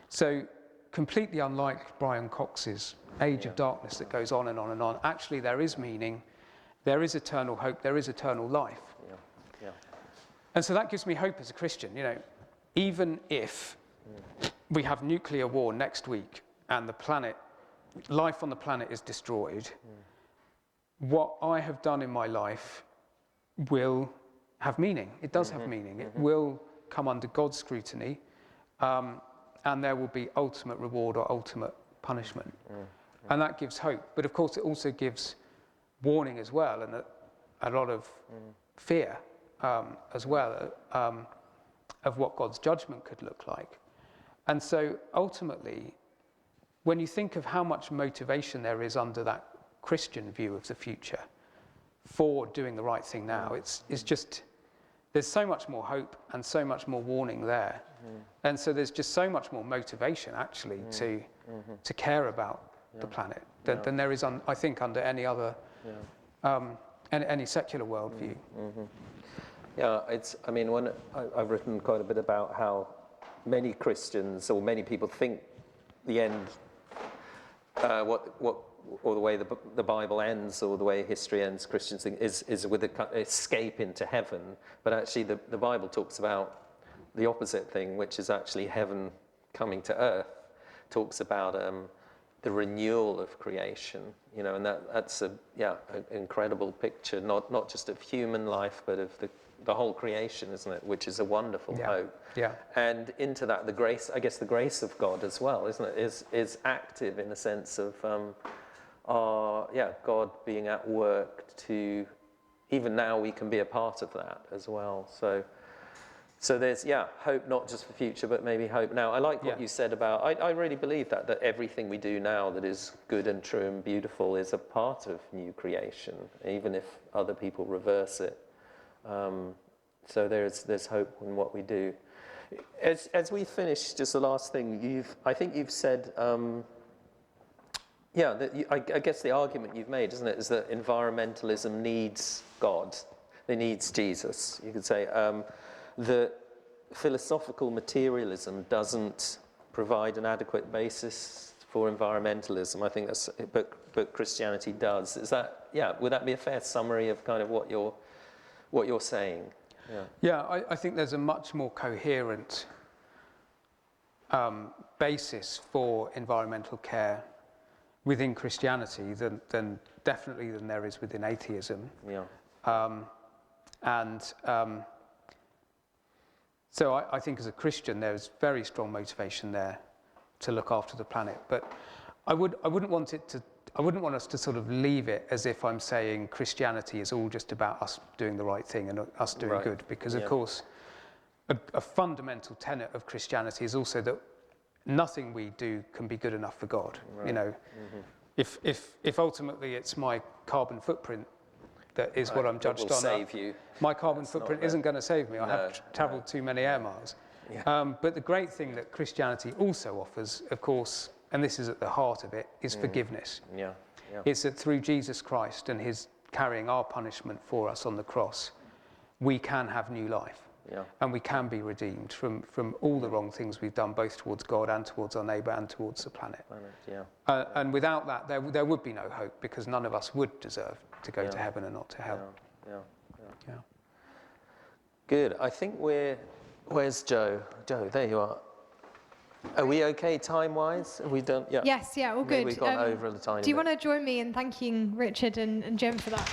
So completely unlike Brian Cox's age of darkness that goes on and on and on, actually there is meaning, there is eternal hope, there is eternal life. And so that gives me hope as a Christian. You know, even if we have nuclear war next week and life on the planet is destroyed, what I have done in my life will have meaning. It does have meaning. It will come under God's scrutiny, and there will be ultimate reward or ultimate punishment. And that gives hope. But of course, it also gives warning as well, and a lot of fear as well of what God's judgment could look like. And so ultimately, when you think of how much motivation there is under that Christian view of the future for doing the right thing now, it's just, there's so much more hope and so much more warning there. And so there's just so much more motivation actually to care about the planet than there is, I think, under any other, any secular worldview. Yeah, I mean, I've written quite a bit about how many Christians or many people think the end, or the way the Bible ends, or the way history ends, Christians think is with an escape into heaven. But actually, the Bible talks about the opposite thing, which is actually heaven coming to earth. Talks about the renewal of creation, you know, and that's an incredible picture, not just of human life, but of the whole creation, isn't it? Which is a wonderful hope. Yeah. And into that, the grace of God as well, isn't it? Is active in the sense of God being at work to, even now we can be a part of that as well. So there's hope not just for future, but maybe hope now. I like what you said about, I really believe that everything we do now that is good and true and beautiful is a part of new creation, even if other people reverse it. So there's hope in what we do. As we finish, just the last thing, I think you've said Yeah, I guess the argument you've made, isn't it, is that environmentalism needs God. It needs Jesus. You could say that philosophical materialism doesn't provide an adequate basis for environmentalism. I think that's, but Christianity does. Is that, yeah? Would that be a fair summary of kind of what you're saying? Yeah. Yeah, I think there's a much more coherent basis for environmental care within Christianity than there is within atheism. Yeah. So I think as a Christian there's very strong motivation there to look after the planet. But I wouldn't want us to sort of leave it as if I'm saying Christianity is all just about us doing the right thing and us doing good, because of course a fundamental tenet of Christianity is also that nothing we do can be good enough for God. Right. You know, if ultimately it's my carbon footprint that is what I'm judged on, save you. My carbon footprint isn't going to save me. I have travelled too many air miles. Yeah. But the great thing that Christianity also offers, of course, and this is at the heart of it, is forgiveness. Yeah. Yeah. It's that through Jesus Christ and his carrying our punishment for us on the cross, we can have new life. Yeah. And we can be redeemed from all the wrong things we've done, both towards God and towards our neighbour and towards the planet. Yeah. And without that, there would be no hope, because none of us would deserve to go to heaven and not to hell. Yeah. Good. I think where's Joe? Joe, there you are. Are we okay time-wise? Have we done? Yeah. Yes, yeah, all good. We've gone over the tiny bit. Do you want to join me in thanking Richard and Jim for that?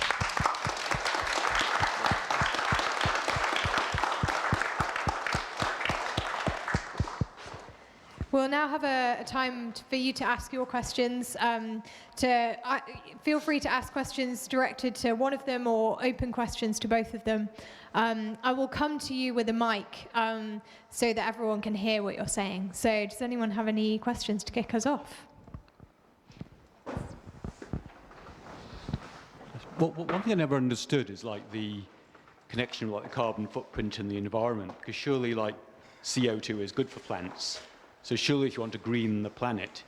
We'll now have a time for you to ask your questions. Feel free to ask questions directed to one of them or open questions to both of them. I will come to you with a mic so that everyone can hear what you're saying. So does anyone have any questions to kick us off? Well, one thing I never understood is like the connection with like the carbon footprint and the environment, because surely like CO2 is good for plants. So surely if you want to green the planet,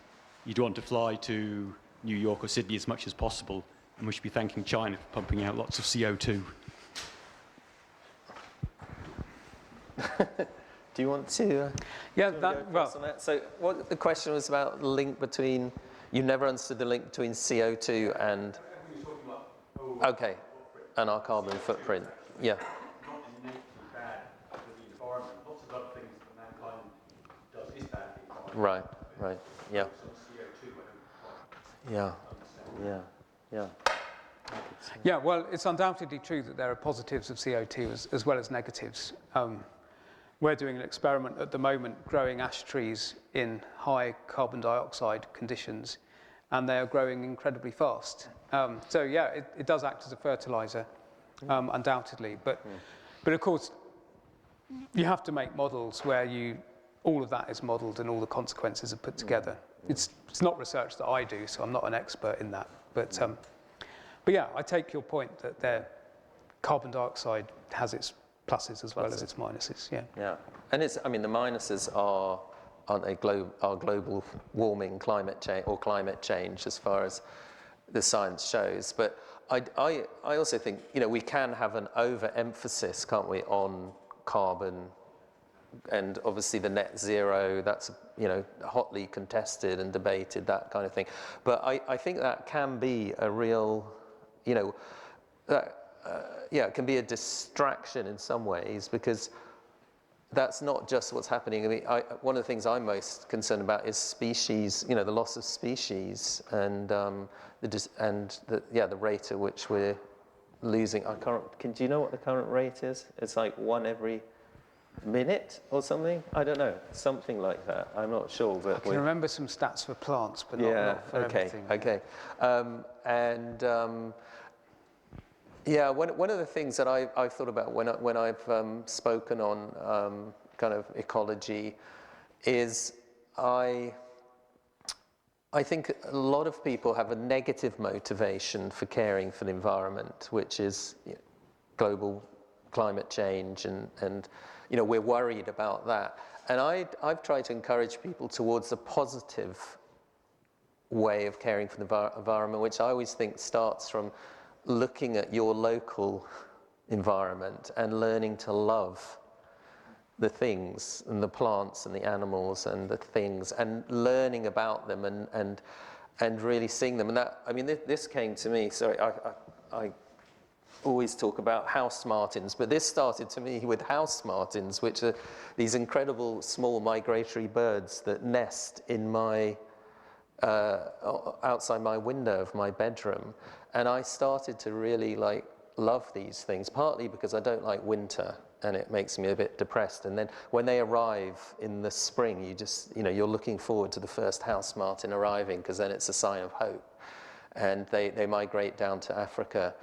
you'd want to fly to New York or Sydney as much as possible, and we should be thanking China for pumping out lots of CO2. Do you want to? So what the question was about the link between, you never understood the link between CO2 and, okay, and our carbon footprint. Yeah. Right, yeah. Yeah, well, it's undoubtedly true that there are positives of CO2 as well as negatives. We're doing an experiment at the moment growing ash trees in high carbon dioxide conditions, and they are growing incredibly fast. So yeah, it does act as a fertilizer, undoubtedly. But of course, you have to make models where all of that is modelled and all the consequences are put together. It's not research that I do, so I'm not an expert in that. But yeah, I take your point that carbon dioxide has its pluses as well as its minuses. Yeah. And the minuses aren't global warming, climate change, or climate change, as far as the science shows. But I also think we can have an overemphasis, can't we, on carbon. And obviously the net zero, that's hotly contested and debated, that kind of thing. But I think that can be a real, it can be a distraction in some ways, because that's not just what's happening. One of the things I'm most concerned about is species, the loss of species, and the rate at which we're losing. Do you know what the current rate is? It's like 1 every minute or something? I don't know, something like that. I'm not sure, but I can remember some stats for plants, but not for everything. Okay. One of the things that I've thought about when I've spoken on kind of ecology is I think a lot of people have a negative motivation for caring for the environment, which is global climate change, and we're worried about that. And I've tried to encourage people towards a positive way of caring for the environment, which I always think starts from looking at your local environment and learning to love the things and the plants and the animals and the things and learning about them and really seeing them. And that, I mean, this came to me, sorry, I always talk about house martins, but this started to me with house martins, which are these incredible small migratory birds that nest in my outside my window of my bedroom. And I started to really love these things, partly because I don't like winter and it makes me a bit depressed. And then when they arrive in the spring, you're looking forward to the first house martin arriving, because then it's a sign of hope. And they migrate down to Africa.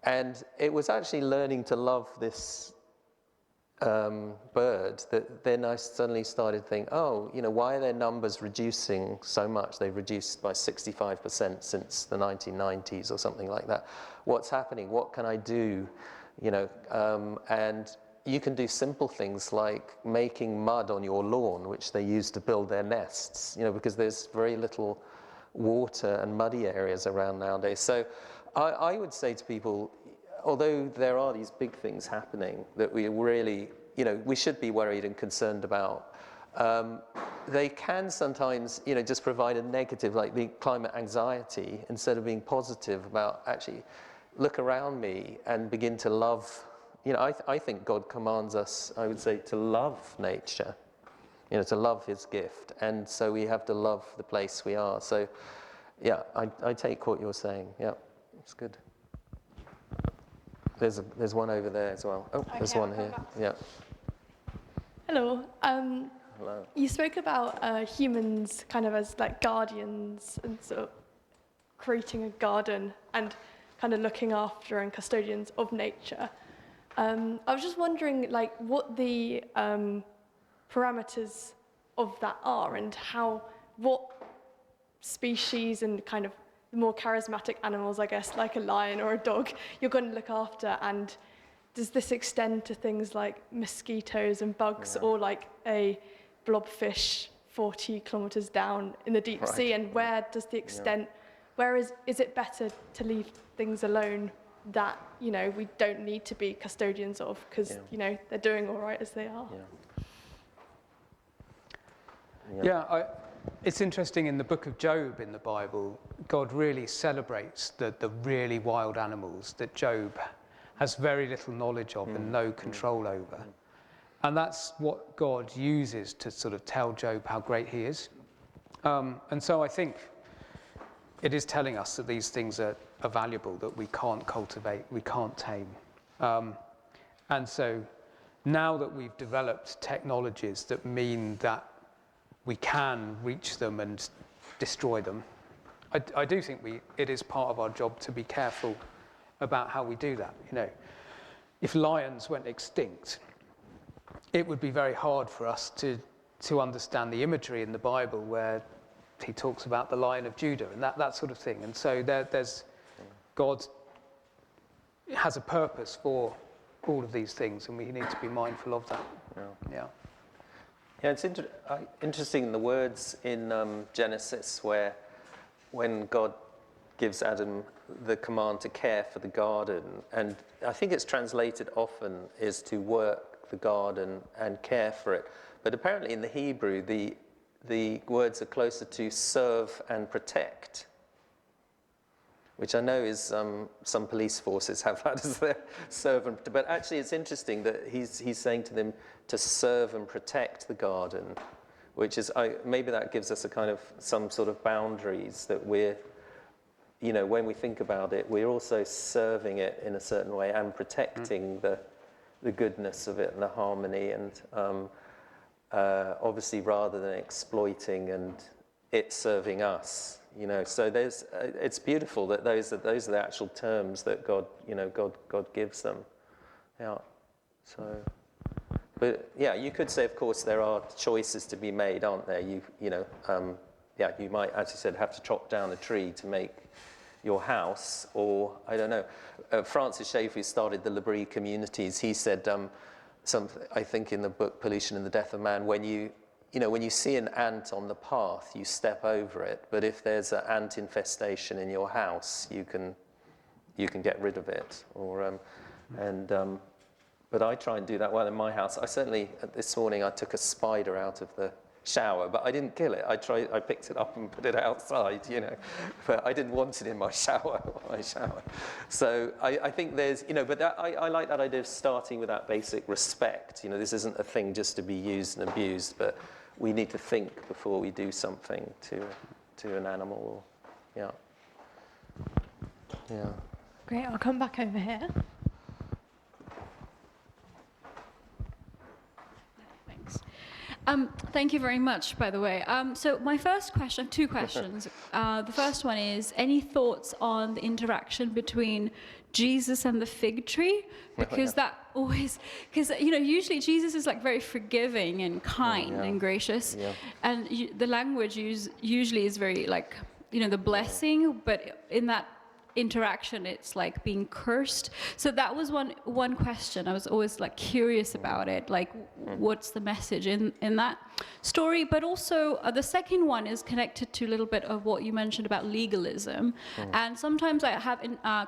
And it was actually learning to love this bird that then I suddenly started to think, why are their numbers reducing so much? They've reduced by 65% since the 1990s or something like that. What's happening? What can I do? And you can do simple things like making mud on your lawn, which they use to build their nests, because there's very little water and muddy areas around nowadays. So I would say to people, although there are these big things happening that we really, we should be worried and concerned about, they can sometimes, just provide a negative, like the climate anxiety, instead of being positive about actually look around me and begin to love. I think God commands us, I would say, to love nature, to love his gift. And so we have to love the place we are. So, yeah, I take what you're saying. Yeah, it's good. There's one over there as well. Oh, there's one here. Yeah. Hello. Hello. You spoke about humans kind of as like guardians and sort of creating a garden and kind of looking after and custodians of nature. I was just wondering, what the parameters of that are, and what species and kind of the more charismatic animals, I guess, like a lion or a dog, you're going to look after, and does this extend to things like mosquitoes and bugs, or like a blobfish 40 kilometers down in the deep sea, and where does the extent, where is it better to leave things alone that, we don't need to be custodians of, because, they're doing all right as they are? It's interesting, in the book of Job in the Bible, God really celebrates the really wild animals that Job has very little knowledge of and no control over. And that's what God uses to sort of tell Job how great he is. And so I think it is telling us that these things are valuable, that we can't cultivate, we can't tame. And so now that we've developed technologies that mean that we can reach them and destroy them, I do think it is part of our job to be careful about how we do that. If lions went extinct, it would be very hard for us to understand the imagery in the Bible where he talks about the Lion of Judah and that sort of thing. And so there's God has a purpose for all of these things, and we need to be mindful of that. Yeah, it's interesting in the words in Genesis where when God gives Adam the command to care for the garden, and I think it's translated often is to work the garden and care for it. But apparently in the Hebrew, the words are closer to serve and protect, which I know is some police forces have that as their serve. But actually it's interesting that he's saying to them to serve and protect the garden, which is, maybe that gives us a kind of some sort of boundaries that we're, when we think about it, we're also serving it in a certain way and protecting the goodness of it and the harmony, and obviously rather than exploiting and it serving us. So it's beautiful that those are the actual terms that God gives them. Yeah. So, but yeah, you could say, of course, there are choices to be made, aren't there? You might, as you said, have to chop down a tree to make your house, or I don't know. Francis Schaeffer, who started the L'Abri communities, he said something, I think in the book Pollution and the Death of Man, when you you know, when you see an ant on the path, you step over it. But if there's an ant infestation in your house, you can get rid of it. Or but I try and do that well in my house. I certainly this morning I took a spider out of the shower, but I didn't kill it. I picked it up and put it outside, you know, but I didn't want it in my shower. So I think there's, you know, but that, I like that idea of starting with that basic respect. You know, this isn't a thing just to be used and abused, but we need to think before we do something to an animal. Or, yeah. Great, I'll come back over here. Thank you very much, by the way. So my first question, two questions. The first one is, any thoughts on the interaction between Jesus and the fig tree? Because that always, because, you know, usually Jesus is like very forgiving and kind and gracious. Yeah. And the language usually is very like, you know, the blessing, but in that interaction it's like being cursed. So that was one question. I was always like curious about it, like what's the message in that story. But also the second one is connected to a little bit of what you mentioned about legalism. And sometimes I have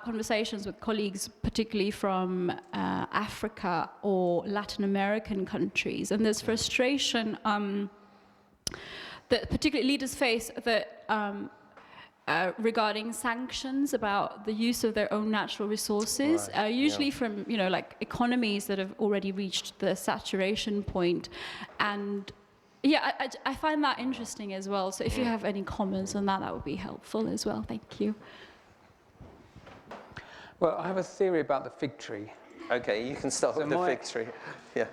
conversations with colleagues, particularly from Africa or Latin American countries, and there's frustration that particularly leaders face that regarding sanctions about the use of their own natural resources, usually from, you know, like economies that have already reached the saturation point. And yeah, I find that interesting as well. So if you have any comments on that, that would be helpful as well. Thank you. Well, I have a theory about the fig tree. Okay, you can start with the fig tree. Yeah.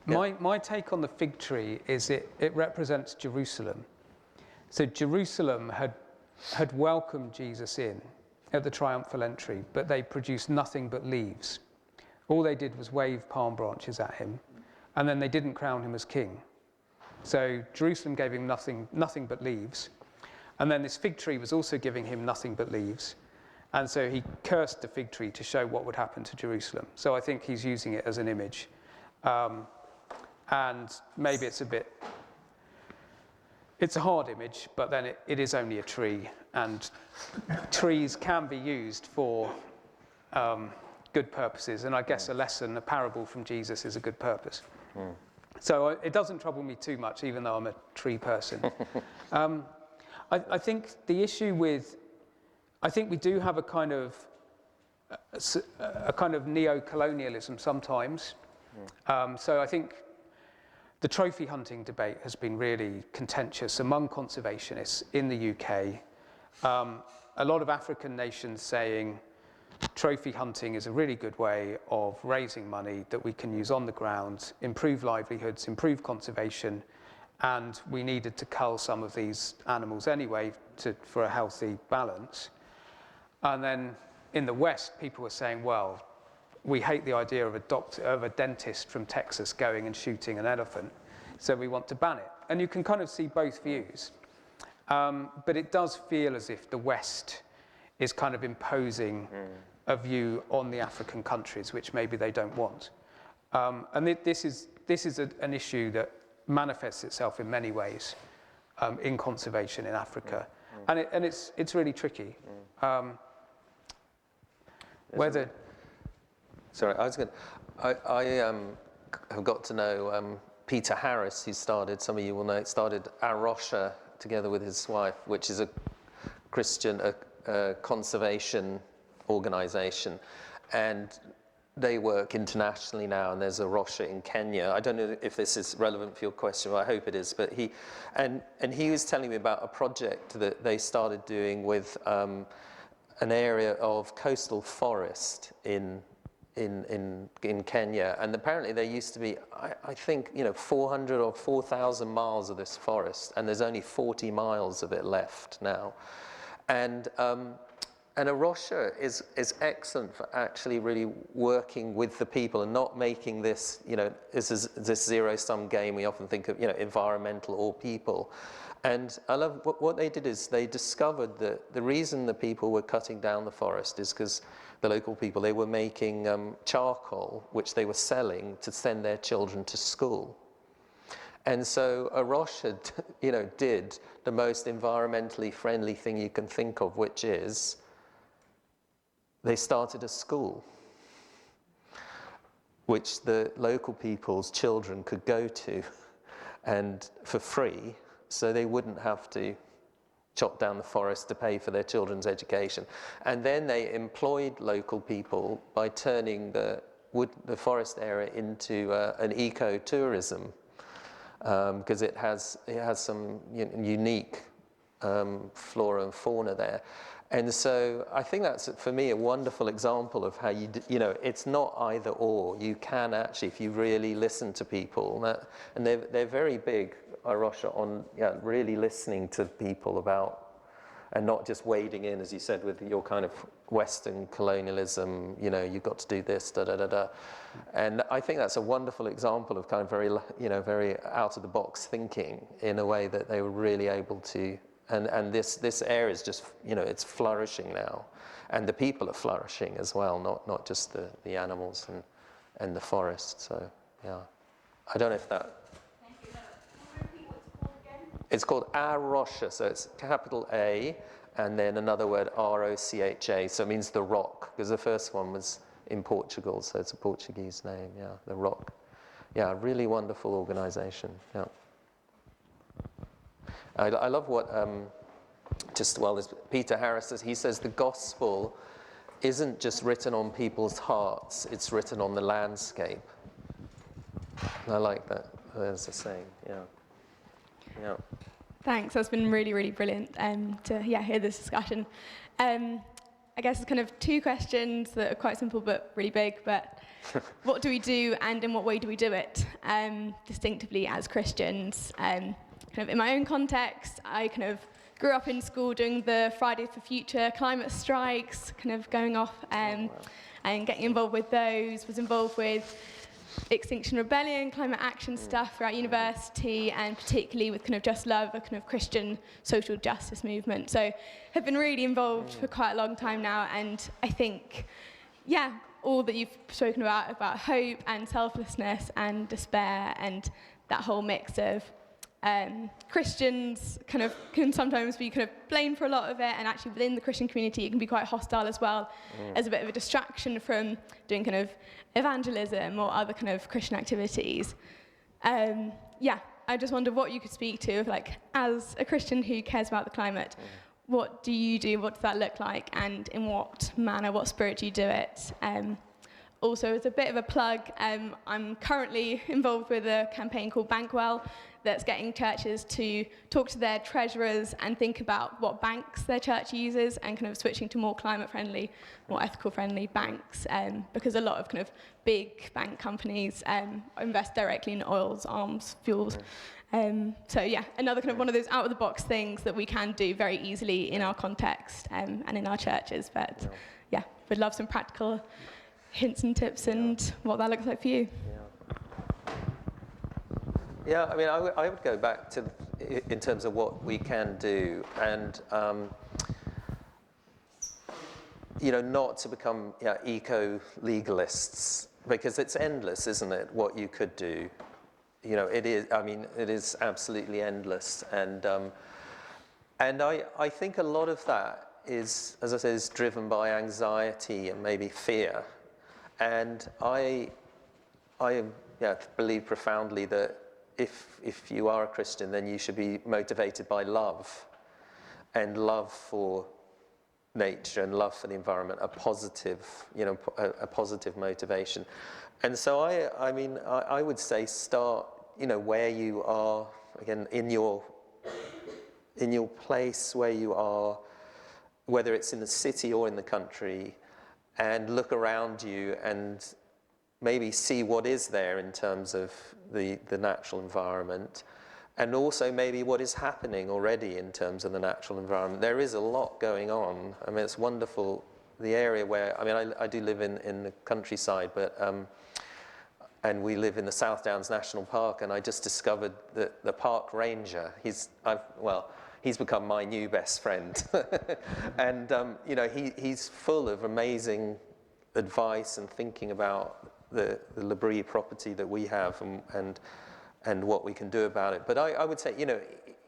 My take on the fig tree is it represents Jerusalem. So Jerusalem had welcomed Jesus in at the triumphal entry, but they produced nothing but leaves. All they did was wave palm branches at him, and then they didn't crown him as king. So Jerusalem gave him nothing but leaves, and then this fig tree was also giving him nothing but leaves, and so he cursed the fig tree to show what would happen to Jerusalem. So I think he's using it as an image, and maybe it's a hard image, but then it is only a tree, and trees can be used for good purposes, and I guess a parable from Jesus is a good purpose. So it doesn't trouble me too much, even though I'm a tree person. I think the issue I think we do have a kind of neo-colonialism sometimes. So I think the trophy hunting debate has been really contentious among conservationists in the UK. A lot of African nations saying trophy hunting is a really good way of raising money that we can use on the ground, improve livelihoods, improve conservation, and we needed to cull some of these animals anyway for a healthy balance. And then in the West, people were saying, well, we hate the idea of a dentist from Texas going and shooting an elephant, so we want to ban it. And you can kind of see both views. But it does feel as if the West is kind of imposing a view on the African countries, which maybe they don't want. And this is an issue that manifests itself in many ways in conservation in Africa. And it's really tricky. Whether... Sorry, I have got to know Peter Harris, who some of you will know, started Arosha together with his wife, which is a Christian conservation organization. And they work internationally now, and there's Arosha in Kenya. I don't know if this is relevant for your question, but I hope it is. But he was telling me about a project that they started doing with an area of coastal forest in Kenya, and apparently there used to be, I think, 400 or 4,000 miles of this forest, and there's only 40 miles of it left now. And Arosha is excellent for actually really working with the people and not making this, this zero-sum game. We often think of, environmental or people. And I love what they did is they discovered that the reason the people were cutting down the forest is because the local people, they were making charcoal, which they were selling to send their children to school. And so A Roche had, did the most environmentally friendly thing you can think of, which is they started a school which the local people's children could go to and for free, so they wouldn't have to chop down the forest to pay for their children's education. And then they employed local people by turning the forest area into an eco-tourism, because it has some unique flora and fauna there. And so I think that's, for me, a wonderful example of how it's not either or. You can actually, if you really listen to people, and they're very big, Arosha, on really listening to people about, and not just wading in, as you said, with your kind of Western colonialism, you've got to do this, da-da-da-da. And I think that's a wonderful example of kind of very, very out-of-the-box thinking in a way that they were really able to. And this area is just, it's flourishing now. And the people are flourishing as well, not just the animals and the forest. So, yeah. I don't know if that... It's called Arrocha, so it's capital A, and then another word, R-O-C-H-A, so it means the rock, because the first one was in Portugal, so it's a Portuguese name, the rock. Yeah, really wonderful organisation, yeah. I love what, there's Peter Harris says, he says the gospel isn't just written on people's hearts, it's written on the landscape. And I like that, as a saying, yeah. Yeah. Thanks, that's been really, really brilliant to hear this discussion. I guess it's kind of two questions that are quite simple but really big, but what do we do and in what way do we do it distinctively as Christians? Kind of in my own context, I kind of grew up in school doing the Fridays for Future climate strikes, kind of going off and getting involved with those, was involved with Extinction Rebellion, climate action stuff throughout university, and particularly with kind of Just Love, a kind of Christian social justice movement. So have been really involved for quite a long time now, and I think, all that you've spoken about hope and selflessness and despair and that whole mix of Christians kind of can sometimes be kind of blamed for a lot of it, and actually within the Christian community it can be quite hostile as well, as a bit of a distraction from doing kind of evangelism or other kind of Christian activities. I just wonder what you could speak to, like, as a Christian who cares about the climate, what do you do, what does that look like, and in what manner, what spirit do you do it? Also, as a bit of a plug, I'm currently involved with a campaign called Bankwell that's getting churches to talk to their treasurers and think about what banks their church uses and kind of switching to more climate-friendly, more ethical-friendly banks, because a lot of kind of big bank companies invest directly in oils, arms, fuels. Another kind of one of those out-of-the-box things that we can do very easily in our context and in our churches. But we'd love some practical hints and tips and what that looks like for you. Yeah, I mean, I would go back to, in terms of what we can do, and, not to become eco-legalists, because it's endless, isn't it, what you could do? It is absolutely endless. And I think a lot of that is, as I said, is driven by anxiety and maybe fear. And I believe profoundly that if you are a Christian, then you should be motivated by love, and love for nature and love for the environment, a positive motivation. And so I would say start, where you are, again, in your place where you are, whether it's in the city or in the country, and look around you and maybe see what is there in terms of the natural environment, and also maybe what is happening already in terms of the natural environment. There is a lot going on. I mean, it's wonderful, the area where, I do live in the countryside, but and we live in the South Downs National Park, and I just discovered that the park ranger, he's become my new best friend. And, he's full of amazing advice and thinking about the Labrie property that we have, what we can do about it. But I would say, you know,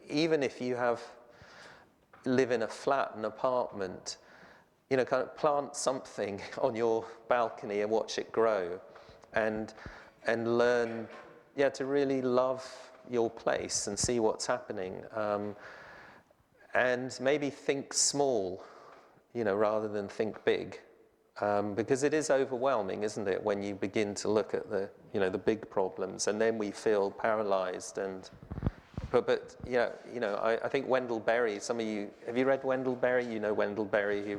even if you live in a flat, an apartment, you know, kind of plant something on your balcony and watch it grow, and learn, to really love your place and see what's happening, and maybe think small, you know, rather than think big, because it is overwhelming, isn't it, when you begin to look at the big problems, and then we feel paralyzed. But I think Wendell Berry. Some of you, have you read Wendell Berry? You know Wendell Berry,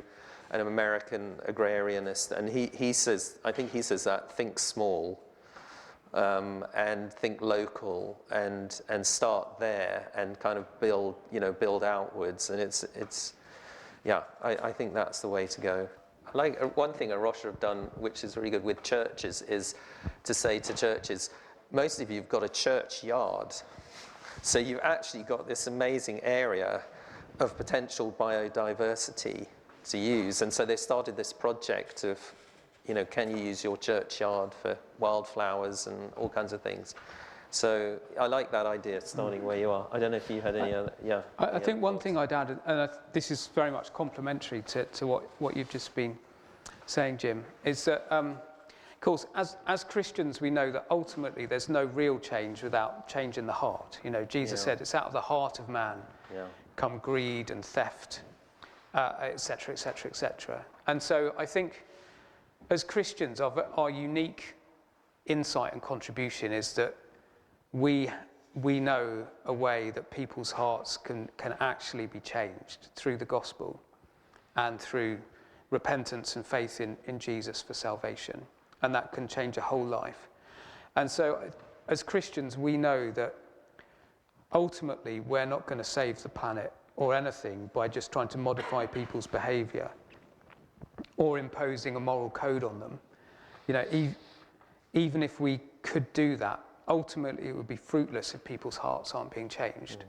an American agrarianist, and he says that think small, and think local, and start there, and kind of build outwards, and I think that's the way to go. Like one thing A Rocha have done, which is really good with churches, is to say to churches, most of you have got a church yard, so you've actually got this amazing area of potential biodiversity to use, and so they started this project of, you know, can you use your churchyard for wildflowers and all kinds of things. So I like that idea, starting where you are. I don't know if you had any other, I think one thing I'd add, and this is very much complementary to what you've just been saying, Jim, is that, of course, as Christians, we know that ultimately there's no real change without change in the heart. You know, Jesus said it's out of the heart of man come greed and theft, et cetera, et cetera, et cetera. And so I think as Christians, our unique insight and contribution is that we know a way that people's hearts can actually be changed through the gospel and through repentance and faith in Jesus for salvation. And that can change a whole life. And so as Christians, we know that ultimately we're not going to save the planet or anything by just trying to modify people's behavior or imposing a moral code on them. You know, even if we could do that, ultimately it would be fruitless if people's hearts aren't being changed.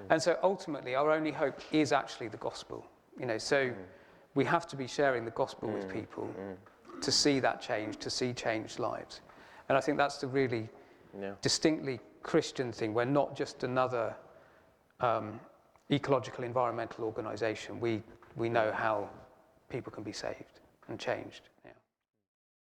And so ultimately our only hope is actually the gospel. You know, so we have to be sharing the gospel with people to see that change, to see changed lives. And I think that's the really distinctly Christian thing. We're not just another ecological environmental organization. We know how people can be saved and changed.